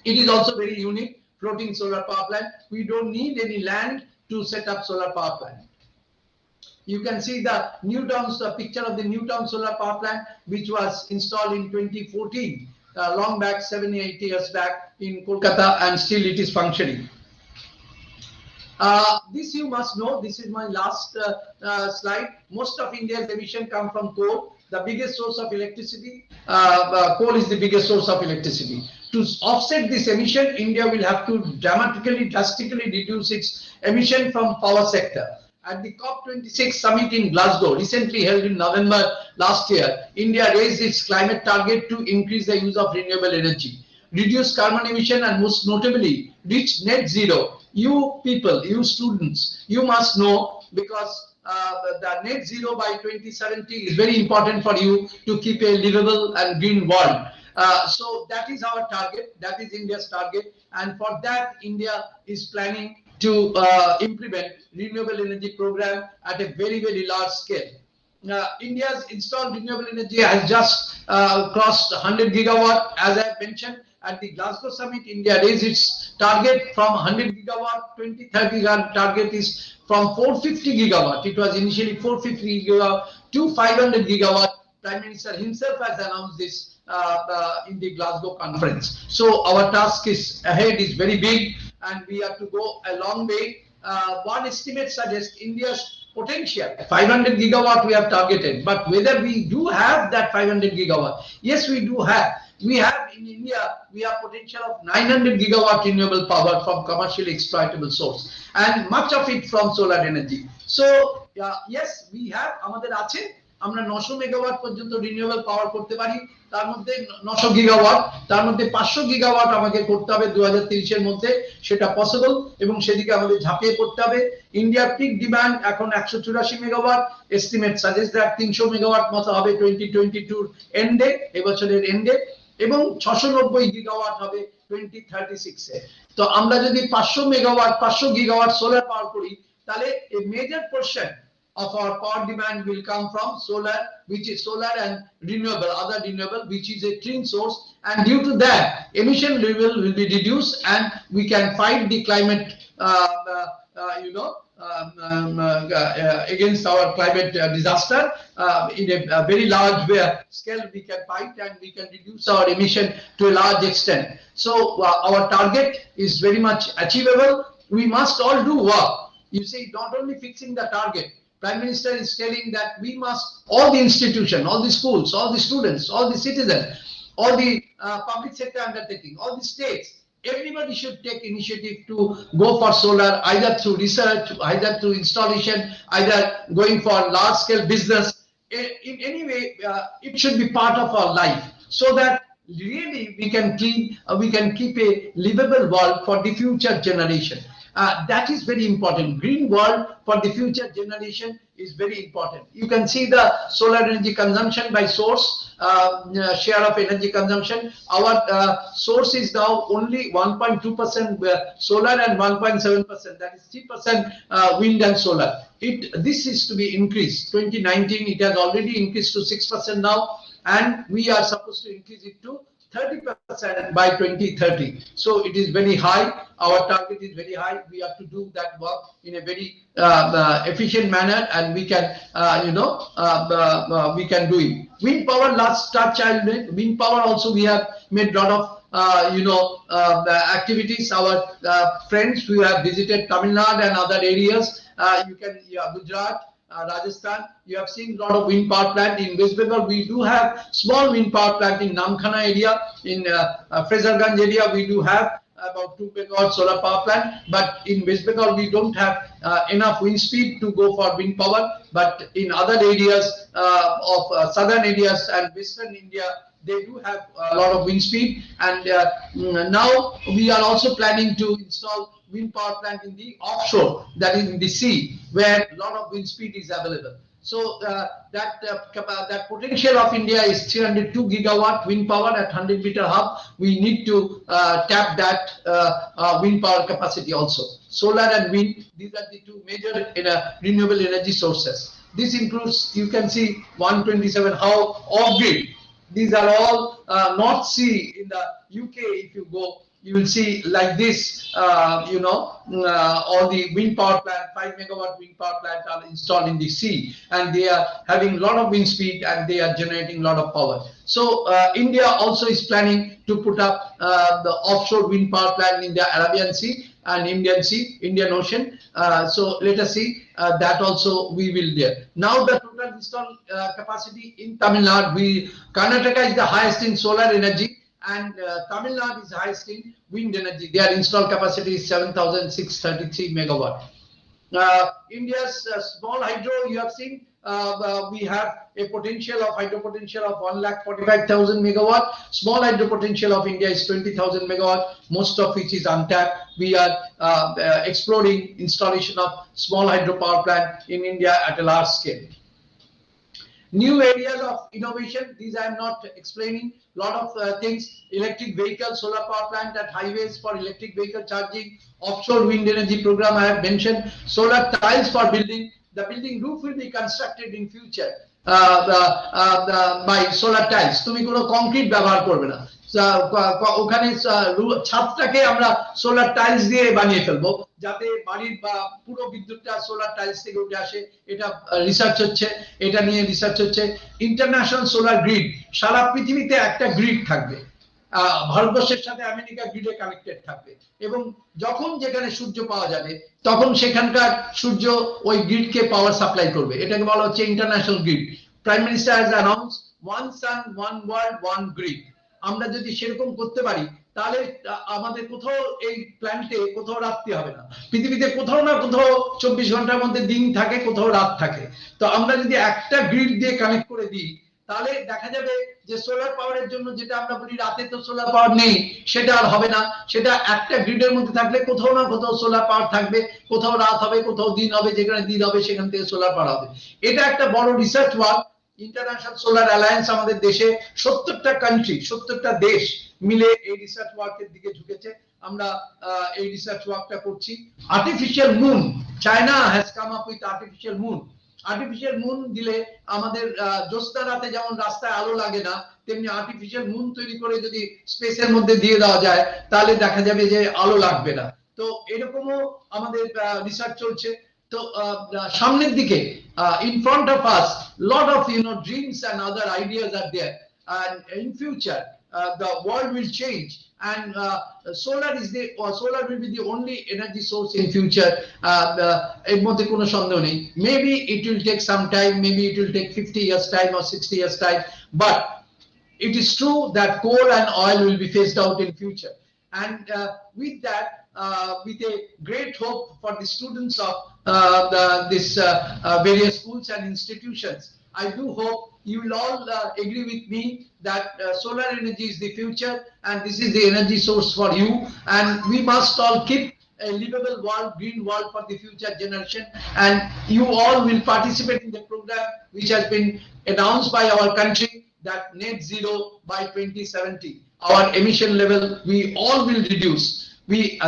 It is also very unique. Floating solar power plant. We don't need any land to set up solar power plant. You can see the picture of the Newtown solar power plant, which was installed in 2014, long back, 7-8 years back in Kolkata, and still it is functioning. This you must know. This is my last slide. Most of India's emission come from coal. The biggest source of electricity, coal is the biggest source of electricity. To offset this emission, India will have to drastically reduce its emission from power sector. at the COP26 summit in Glasgow, recently held in November last year, India raised its climate target to increase the use of renewable energy, reduce carbon emission, and most notably, reach net zero. You people, you students, you must know, because the net zero by 2070 is very important for you to keep a livable and green world. So that is our target, that is India's target, and for that India is planning to implement renewable energy program at a very, very large scale. India's installed renewable energy has just crossed 100 gigawatt. As I mentioned, at the Glasgow summit, India raised its target from 100 gigawatt. 2030 target is from 450 gigawatt. It was initially 450 gigawatt to 500 gigawatt. Prime Minister himself has announced this in the Glasgow conference. So our task is ahead is very big, and we have to go a long way. One estimate suggests India's potential 500 gigawatt we have targeted, but whether we do have that 500 gigawatt, yes, we do have. We have in India, we have potential of 900 gigawatt renewable power from commercially exploitable source, and much of it from solar energy. So yes, we have আমাদের আছে, আমরা 900 megawatt পর্যন্ত renewable পাওয়ার করতে পারি, তার মধ্যে 900 gigawatt, তার মধ্যে 500 গিগাওয়াট আমাকে করতে হবে 2030 এর মধ্যে, সেটা পসিবল, এবং সেদিকে আমাদের ঝাঁপিয়ে পড়তে হবে। ইন্ডিয়ার পিক ডিমান্ড এখন 184 megawatt, estimate suggest that 300 megawatt মতো হবে 2022 এন্ডে, এবছরের এন্ডে, এবং 690 গিগাওয়াট হবে 2036 এ। তো আমরা যদি 500 মেগাওয়াট 500 গিগাওয়াট সোলার পাওয়ার করি, তাহলে a major portion of our power demand will come from solar, which is solar and renewable, other renewable, which is a clean source, and due to that emission level will be reduced, and we can fight the climate against our climate disaster in a very large scale. We can fight, and we can reduce our emission to a large extent. So our target is very much achievable. We must all do work. You see, not only fixing the target, Prime Minister is telling that we must, all the institutions, all the schools, all the students, all the citizens, all the public sector undertaking, all the states, everybody should take initiative to go for solar, either through research, either through installation, either going for large scale business. In any way, it should be part of our life, so that really we can keep a livable world for the future generation. That is very important. Green world for the future generation is very important. You can see the solar energy consumption by source, share of energy consumption. Our source is now only 1.2% solar and 1.7%, that is 3% wind and solar. This is to be increased. 2019 it has already increased to 6% now, and we are supposed to increase it to 30% by 2030. So it is very high. Our target is very high. We have to do that work in a very efficient manner, and we can, we can do it. Wind power, last touch I made. Wind power also we have made a lot of activities. Our friends who have visited Tamil Nadu and other areas, Gujarat, Rajasthan, you have seen a lot of wind power plant. In West Bengal, we do have small wind power plant in Namkhana area, in Fraserganj area, we do have about 2 megawatt solar power plant, but in West Bengal we don't have enough wind speed to go for wind power. But in other areas of southern areas and western India, they do have a lot of wind speed, and now we are also planning to install wind power plant in the offshore, that is in the sea, where a lot of wind speed is available. So that potential of India is 302 gigawatt wind power at 100 meter hub. We need to tap that wind power capacity also. Solar and wind, these are the two major renewable energy sources. This includes, you can see 127 how off-grid. These are all North Sea in the UK. If you go, you will see like this, all the wind power plant, 5 megawatt wind power plant are installed in the sea, and they are having a lot of wind speed, and they are generating a lot of power. So India also is planning to put up the offshore wind power plant in the Arabian Sea and Indian Ocean. So let us see, that also we will there. Now the total installed capacity in Tamil Nadu, Karnataka is the highest in solar energy, and Tamil Nadu is highest in wind energy. Their installed capacity is 7,633 megawatt. India's small hydro, you have seen, we have a potential of hydro potential of 1,45,000 megawatt. Small hydro potential of India is 20,000 megawatt, most of which is untapped. We are exploring installation of small hydro power plant in India at a large scale. New areas of innovation, these I am not explaining. Lot of things, electric vehicle, solar power plant at highways for electric vehicle charging, offshore wind energy program I have mentioned, solar tiles for building. The building roof will be constructed in future by solar tiles. তুমি কোনো concrete ব্যবহার করবে না, ওখানে ছাদটাকে আমরা solar tiles দিয়ে বানিয়ে ফেলবো, যাতে বাড়ির বা পুরো বিদ্যুৎটা সোলার টাইলস থেকে উঠে আসে। এটা রিসার্চ হচ্ছে, এটা নিয়ে রিসার্চ হচ্ছে। ইন্টারন্যাশনাল সোলার গ্রিড, সারা পৃথিবীতে একটা গ্রিড থাকবে, ভারতবর্ষের সাথে আমেরিকা গ্রিডে কানেক্টেড থাকবে, এবং যখন যেখানে সূর্য পাওয়া যাবে তখন সেখানকার সূর্য ওই গ্রিডকে পাওয়ার সাপ্লাই করবে। এটাকে বলা হচ্ছে international grid. Prime minister has announce one sun one world one grid. আমরা যদি সেরকম করতে পারি তাহলে আমাদের কোথাও এই প্ল্যান্টে কোথাও রাত্রি হবে না। পৃথিবীতে কোথাও না কোথাও 24 ঘন্টার মধ্যে দিন থাকে, কোথাও রাত থাকে। তো আমরা যদি একটা গ্রিড দিয়ে কানেক্ট করে দিই তাহলে দেখা যাবে যে সোলার পাওয়ারের জন্য যেটা আমরা বলি রাতে তো সোলার পাওয়ার নেই, সেটা আর হবে না। সেটা একটা গ্রিডের মধ্যে থাকলে কোথাও না কোথাও সোলার পাওয়ার থাকবে, কোথাও রাত হবে, কোথাও দিন হবে, যেখানে দিন হবে সেখান থেকে সোলার পাওয়ার হবে। এটা একটা বড় research work. International solar alliance আমাদের দেশে 70টা কান্ট্রি, 70টা দেশ মিলে এই রিসার্চ ওয়ার্কের দিকে ঝুঁকেছে। আমরা এই রিসার্চ ওয়ার্কটা করছি। Artificial moon, China has come up with artificial moon. Artificial moon দিলে আমাদের জ্যোৎস্না রাতে যেমন রাস্তায় আলো লাগে না, তেমনি আর্টিফিশিয়াল মুন তৈরি করে যদি স্পেসের মধ্যে দিয়ে দেওয়া যায় তাহলে দেখা যাবে যে আলো লাগবে না। তো এরকমও আমাদের রিসার্চ চলছে। তো সামনের দিকে in front of us lot of dreams and other ideas are there, and in future the world will change, and solar will be the only energy source in future. এর মধ্যে কোনো সন্দেহ নেই। Maybe it will take some time, maybe it will take 50 years time or 60 years time, but it is true that coal and oil will be phased out in future. And with that, with a great hope for the students of this various schools and institutions, I do hope you will all agree with me that solar energy is the future, and this is the energy source for you, and we must all keep a livable world, green world for the future generation, and you all will participate in the program which has been announced by our country, that net zero by 2070. Our emission level, we all will reduce.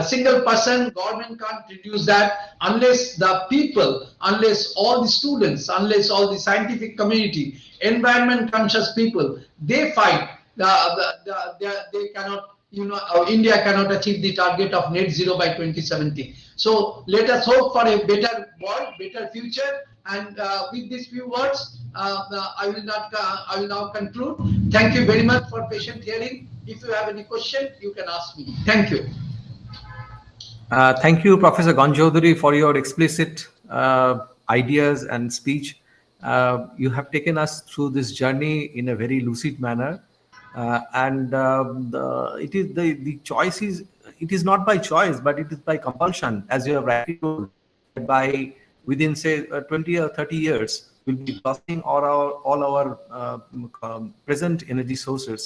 A single person, government can't reduce that unless the people, unless all the students, unless all the scientific community, environment conscious people, they fight. They cannot, India cannot achieve the target of net zero by 2070. So let us hope for a better world, better future. And with these few words, I will now conclude. Thank you very much for patient hearing. If you have any question, you can ask me. Thank you. Thank you, Professor Chaudhuri, for your explicit ideas and speech. You have taken us through this journey in a very lucid manner, and it is the choice is, it is not by choice, but it is by compulsion, as you have rightly told. By within say 20 or 30 years, we'll be exhausting all our present energy sources,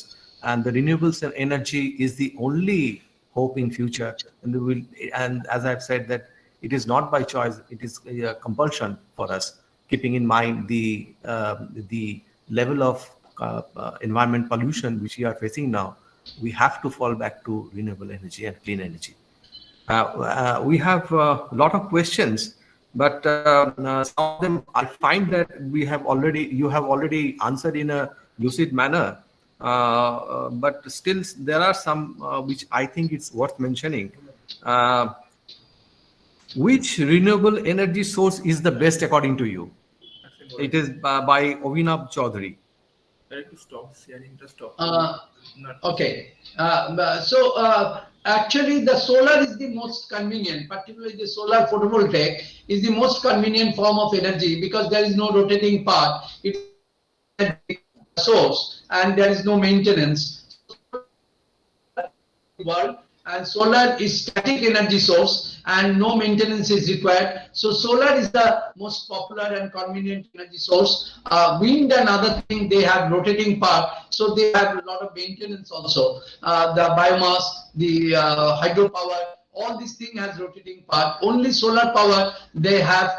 and the renewable energy is the only hope in future. And as I've said, that it is not by choice, it is a compulsion for us, keeping in mind the level of environment pollution which we are facing now. We have to fall back to renewable energy and clean energy. We have a lot of questions, but some of them I find that you have already answered in a lucid manner. But still there are some which I think it's worth mentioning. Which renewable energy source is the best according to you? It is by Observance Chaudhuri. Stop sharing the stop. Okay. So actually the solar is the most convenient, particularly the solar photovoltaic is the most convenient form of energy, because there is no rotating part. It's source and there is no maintenance. World, and solar is static energy source and no maintenance is required. So solar is the most popular and convenient energy source. Wind and other thing, they have rotating part, so they have a lot of maintenance also. The biomass, the hydropower, all these thing has rotating part. Only solar power they have,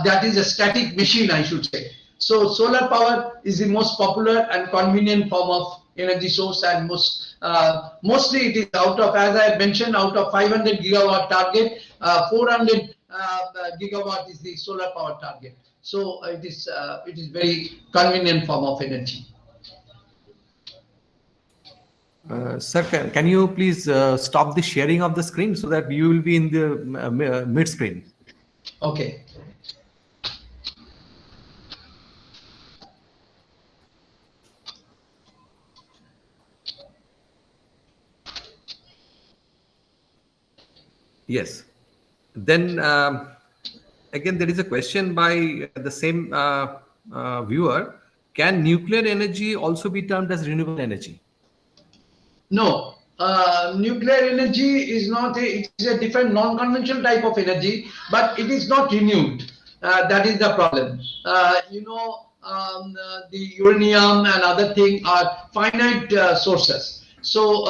that is a static machine, I should say. So solar power is the most popular and convenient form of energy source, and mostly it is out of, as I mentioned, out of 500 gigawatt target, 400 gigawatt is the solar power target. So it is very convenient form of energy. Sir, can you please stop the sharing of the screen so that you will be in the mid screen? Okay. Yes. Then again, there is a question by the same viewer. Can nuclear energy also be termed as renewable energy? No, nuclear energy is not it is a different non-conventional type of energy, but it is not renewed. That is the problem. The uranium and other thing are finite sources. So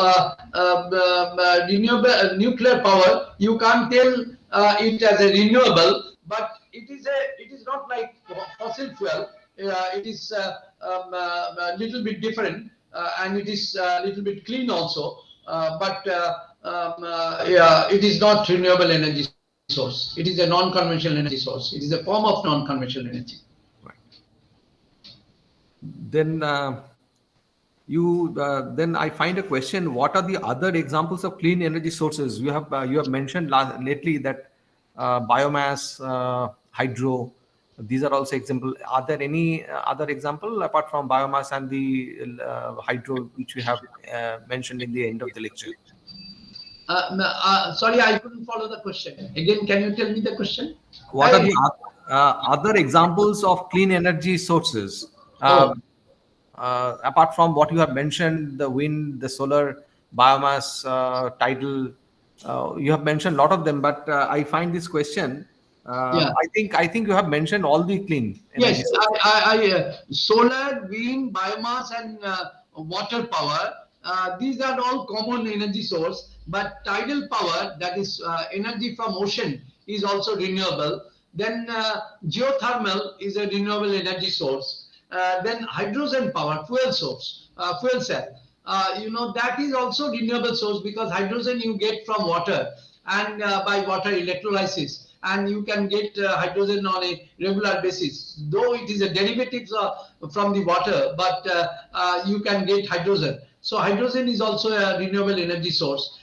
renewable nuclear power, you can't tell it as a renewable, but it is not like fossil fuel. It is a little bit different, and it is a little bit clean also. Yeah, it is not renewable energy source. It is a non-conventional energy source. It is a form of non-conventional energy. Right. Then then I find a question: what are the other examples of clean energy sources? You have mentioned lately that biomass, hydro. These are also example. Are there any other example apart from biomass and the hydro, which we have mentioned in the end of the lecture? Sorry, I couldn't follow the question. Again, can you tell me the question? What are the other examples of clean energy sources? Apart from what you have mentioned, the wind, the solar, biomass, tidal, you have mentioned a lot of them, but I find this question. Yeah. I think you have mentioned all the clean energy Yes, sources. solar, wind, biomass, and water power. These are all common energy source. But tidal power, that is energy from ocean, is also renewable. Then geothermal is a renewable energy source. Then hydrogen power, fuel source, fuel cell. That is also renewable source, because hydrogen you get from water, and by water electrolysis, and you can get hydrogen on a regular basis. Though it is a derivative from the water, but you can get hydrogen. So hydrogen is also a renewable energy source.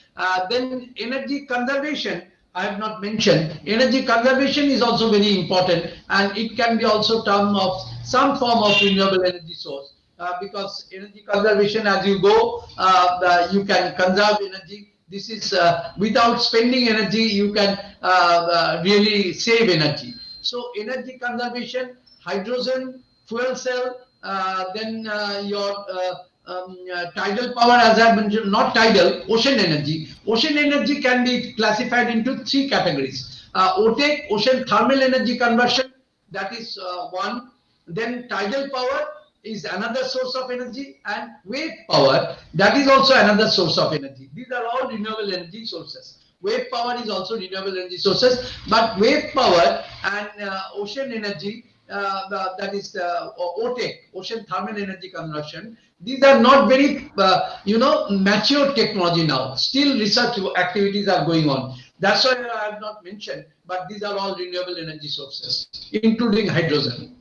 Then energy conservation, I have not mentioned. Energy conservation is also very important, and it can be also term of some form of renewable energy source. Because energy conservation, as you go, you can conserve energy. This is without spending energy, you can really save energy. So energy conservation, hydrogen, fuel cell, then your tidal power, as I mentioned, not tidal, ocean energy. Ocean energy can be classified into three categories. OTEC, ocean thermal energy conversion, that is one. Then tidal power is another source of energy, and wave power, that is also another source of energy. These are all renewable energy sources. Wave power is also renewable energy sources, but wave power and ocean energy, that is OTEC, ocean thermal energy conversion, these are not very mature technology now. Still research activities are going on. That's why I have not mentioned, but these are all renewable energy sources, including hydrogen.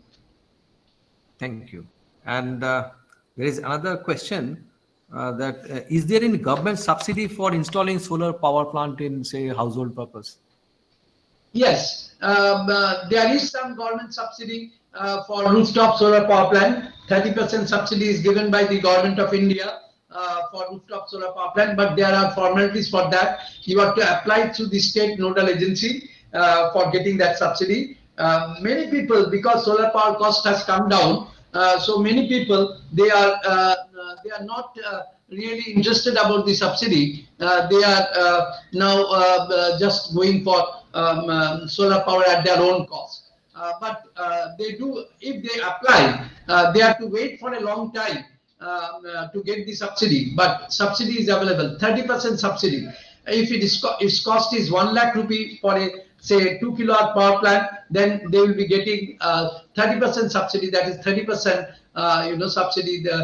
Thank you. And there is another question that is there any government subsidy for installing solar power plant in, say, household purpose? Yes, there is some government subsidy for rooftop solar power plant. 30% subsidy is given by the government of India for rooftop solar power plant, but there are formalities for that. You have to apply through the state nodal agency for getting that subsidy. Many people, because solar power cost has come down, so many people they are not really interested about the subsidy. They are now just going for solar power at their own cost. But they do, if they apply, they have to wait for a long time to get the subsidy. But subsidy is available, 30% subsidy. If its cost is 1 lakh rupee for a say 2 kilowatt power plant, then they will be getting 30% subsidy. That is 30% subsidy. They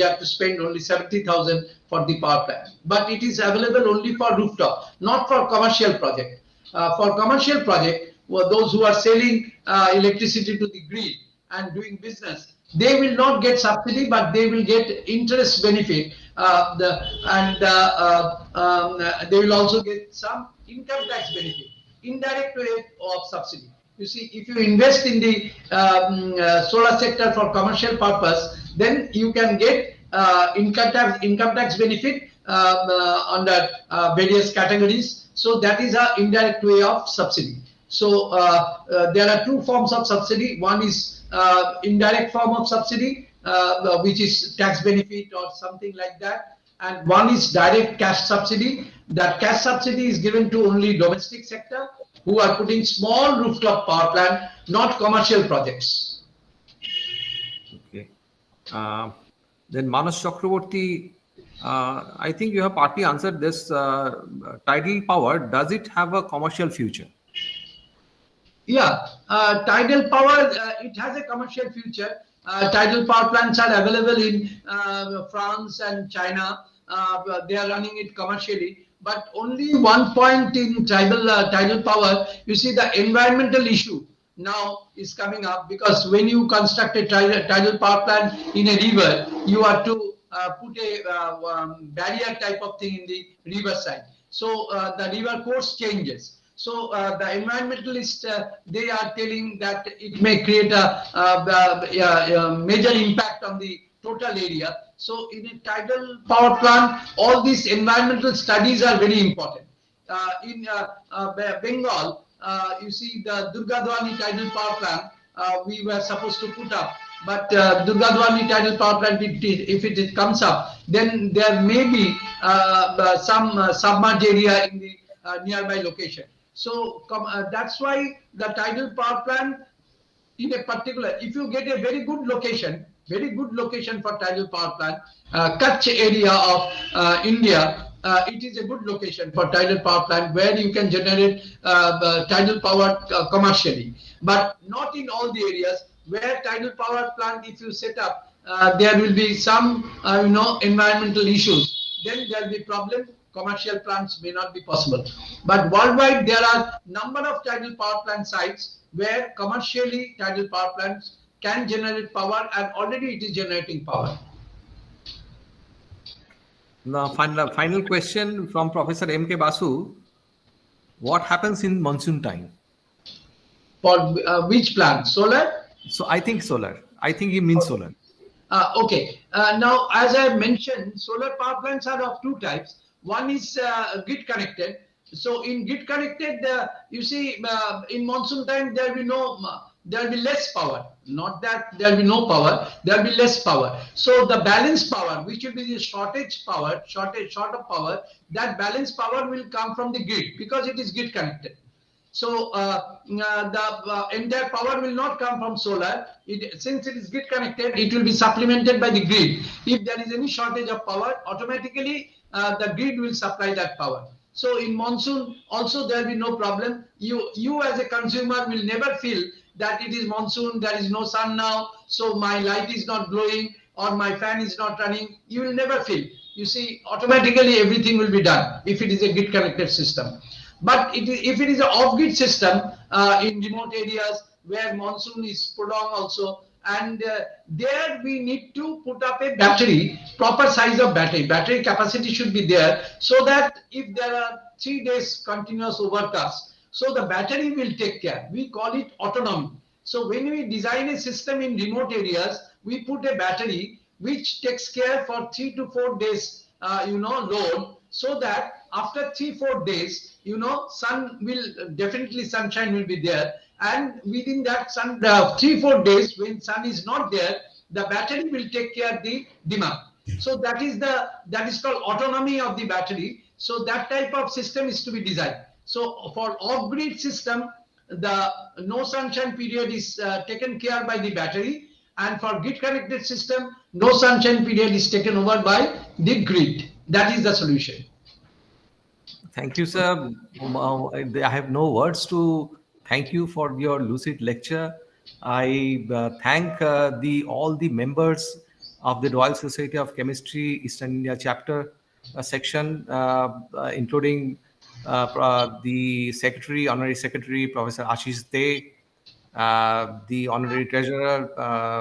have to spend only 70,000 for the power plant. But it is available only for rooftop, not for commercial project. For commercial project, those who are selling electricity to the grid and doing business, they will not get subsidy, but they will get interest benefit, and they will also get some income tax benefit, indirect way of subsidy. You see, if you invest in the solar sector for commercial purpose, then you can get income tax benefit under various categories. So that is an indirect way of subsidy. So there are two forms of subsidy. One is indirect form of subsidy, which is tax benefit or something like that, and one is direct cash subsidy. That cash subsidy is given to only domestic sector who are putting small rooftop power plant, not commercial projects. Okay. Then Manas Chakraborty, I think you have partly answered this. Tidal power, does it have a commercial future? Yeah, tidal power, it has a commercial future. Tidal power plants are available in France and China. They are running it commercially. But only one point in tidal power, you see, the environmental issue now is coming up, because when you construct a tidal power plant in a river, you have to put a barrier type of thing in the river side. So the river course changes. So the environmentalists, they are telling that it may create a major impact on the total area. So in a tidal power plant, all these environmental studies are very important. In Bengal, you see the Durgadwani tidal power plant, we were supposed to put up. But Durgadwani tidal power plant, if it comes up, then there may be some submerged area in the nearby location. So that's why the tidal power plant, in a particular, if you get a very good location for tidal power plant, Kutch area of India, it is a good location for tidal power plant where you can generate tidal power commercially. But not in all the areas where tidal power plant, if you set up, there will be some environmental issues. Then there will be problem. Commercial plants may not be possible. But worldwide, there are number of tidal power plant sites where commercially tidal power plants can generate power, and already it is generating power. The final question from Professor M.K. Basu. What happens in monsoon time? For which plant? Solar? So I think solar. I think he means solar. Okay. Now, as I mentioned, solar power plants are of two types. One is grid connected. So in grid connected, you see, in monsoon time there will be less power. Not that there will be no power, there will be less power. So the balance power, which will be the short of power, that balance power will come from the grid because it is grid connected. So the entire power will not come from solar. Since it is grid connected, it will be supplemented by the grid. If there is any shortage of power, automatically the grid will supply that power. So in monsoon also there will be no problem. You as a consumer will never feel that it is monsoon, there is no sun now, so my light is not glowing or my fan is not running. You will never feel. You see, automatically everything will be done if it is a grid connected system. But if it is an off-grid system in remote areas where monsoon is prolonged also, and there we need to put up a battery, proper size of battery. Battery capacity should be there, so that if there are 3 days continuous overcast, so the battery will take care. We call it autonomy. So when we design a system in remote areas, we put a battery which takes care for 3 to 4 days, load, so that after 3-4 days, sunshine will be there, and within that 3-4 days, when sun is not there, the battery will take care of the demand. So that is called autonomy of the battery. So that type of system is to be designed. So for off-grid system, the no sunshine period is taken care by the battery, and for grid connected system, no sunshine period is taken over by the grid. That is the solution. Thank you, sir. I have no words to thank you for your lucid lecture. I thank the all the members of the Royal Society of Chemistry Eastern India chapter section, including the secretary, honorary secretary, Professor Ashish De, the honorary treasurer,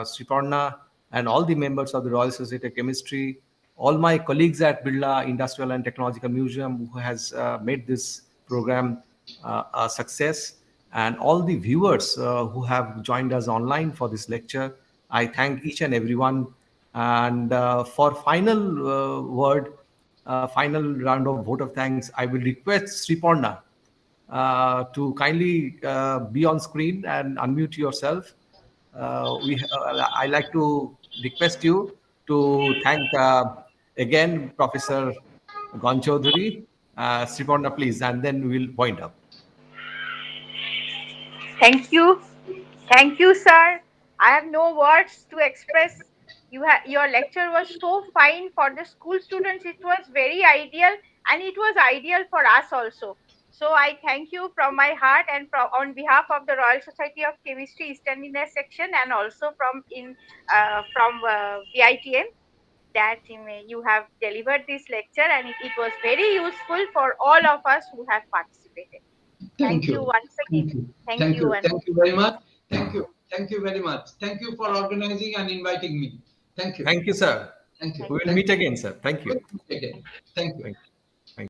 Sriparna, and all the members of the Royal Society of Chemistry, all my colleagues at Birla Industrial and Technological Museum who has made this program a success, and all the viewers who have joined us online for this lecture. I thank each and everyone. And for final final round of vote of thanks, I will request Sriparna to kindly be on screen and unmute yourself. I like to request you to thank again Professor Chaudhuri. Sriparna, please, and then we'll wind up. Thank you. Thank you, sir. I have no words to express. Your lecture was so fine for the school students. It was very ideal, and it was ideal for us also. So I thank you from my heart, and on behalf of the Royal Society of Chemistry Eastern India section, and also from BITM, that you have delivered this lecture, and it was very useful for all of us who have participated. Thank Thank you you. once again. Thank you. Thank Thank you. you. And Thank you very much. Thank you. Thank you very much. Thank you for organizing and inviting me. Thank you. Thank you, sir. Thank you. We will Thank meet you. again, sir. Thank you. Again. Thank you. Thank you.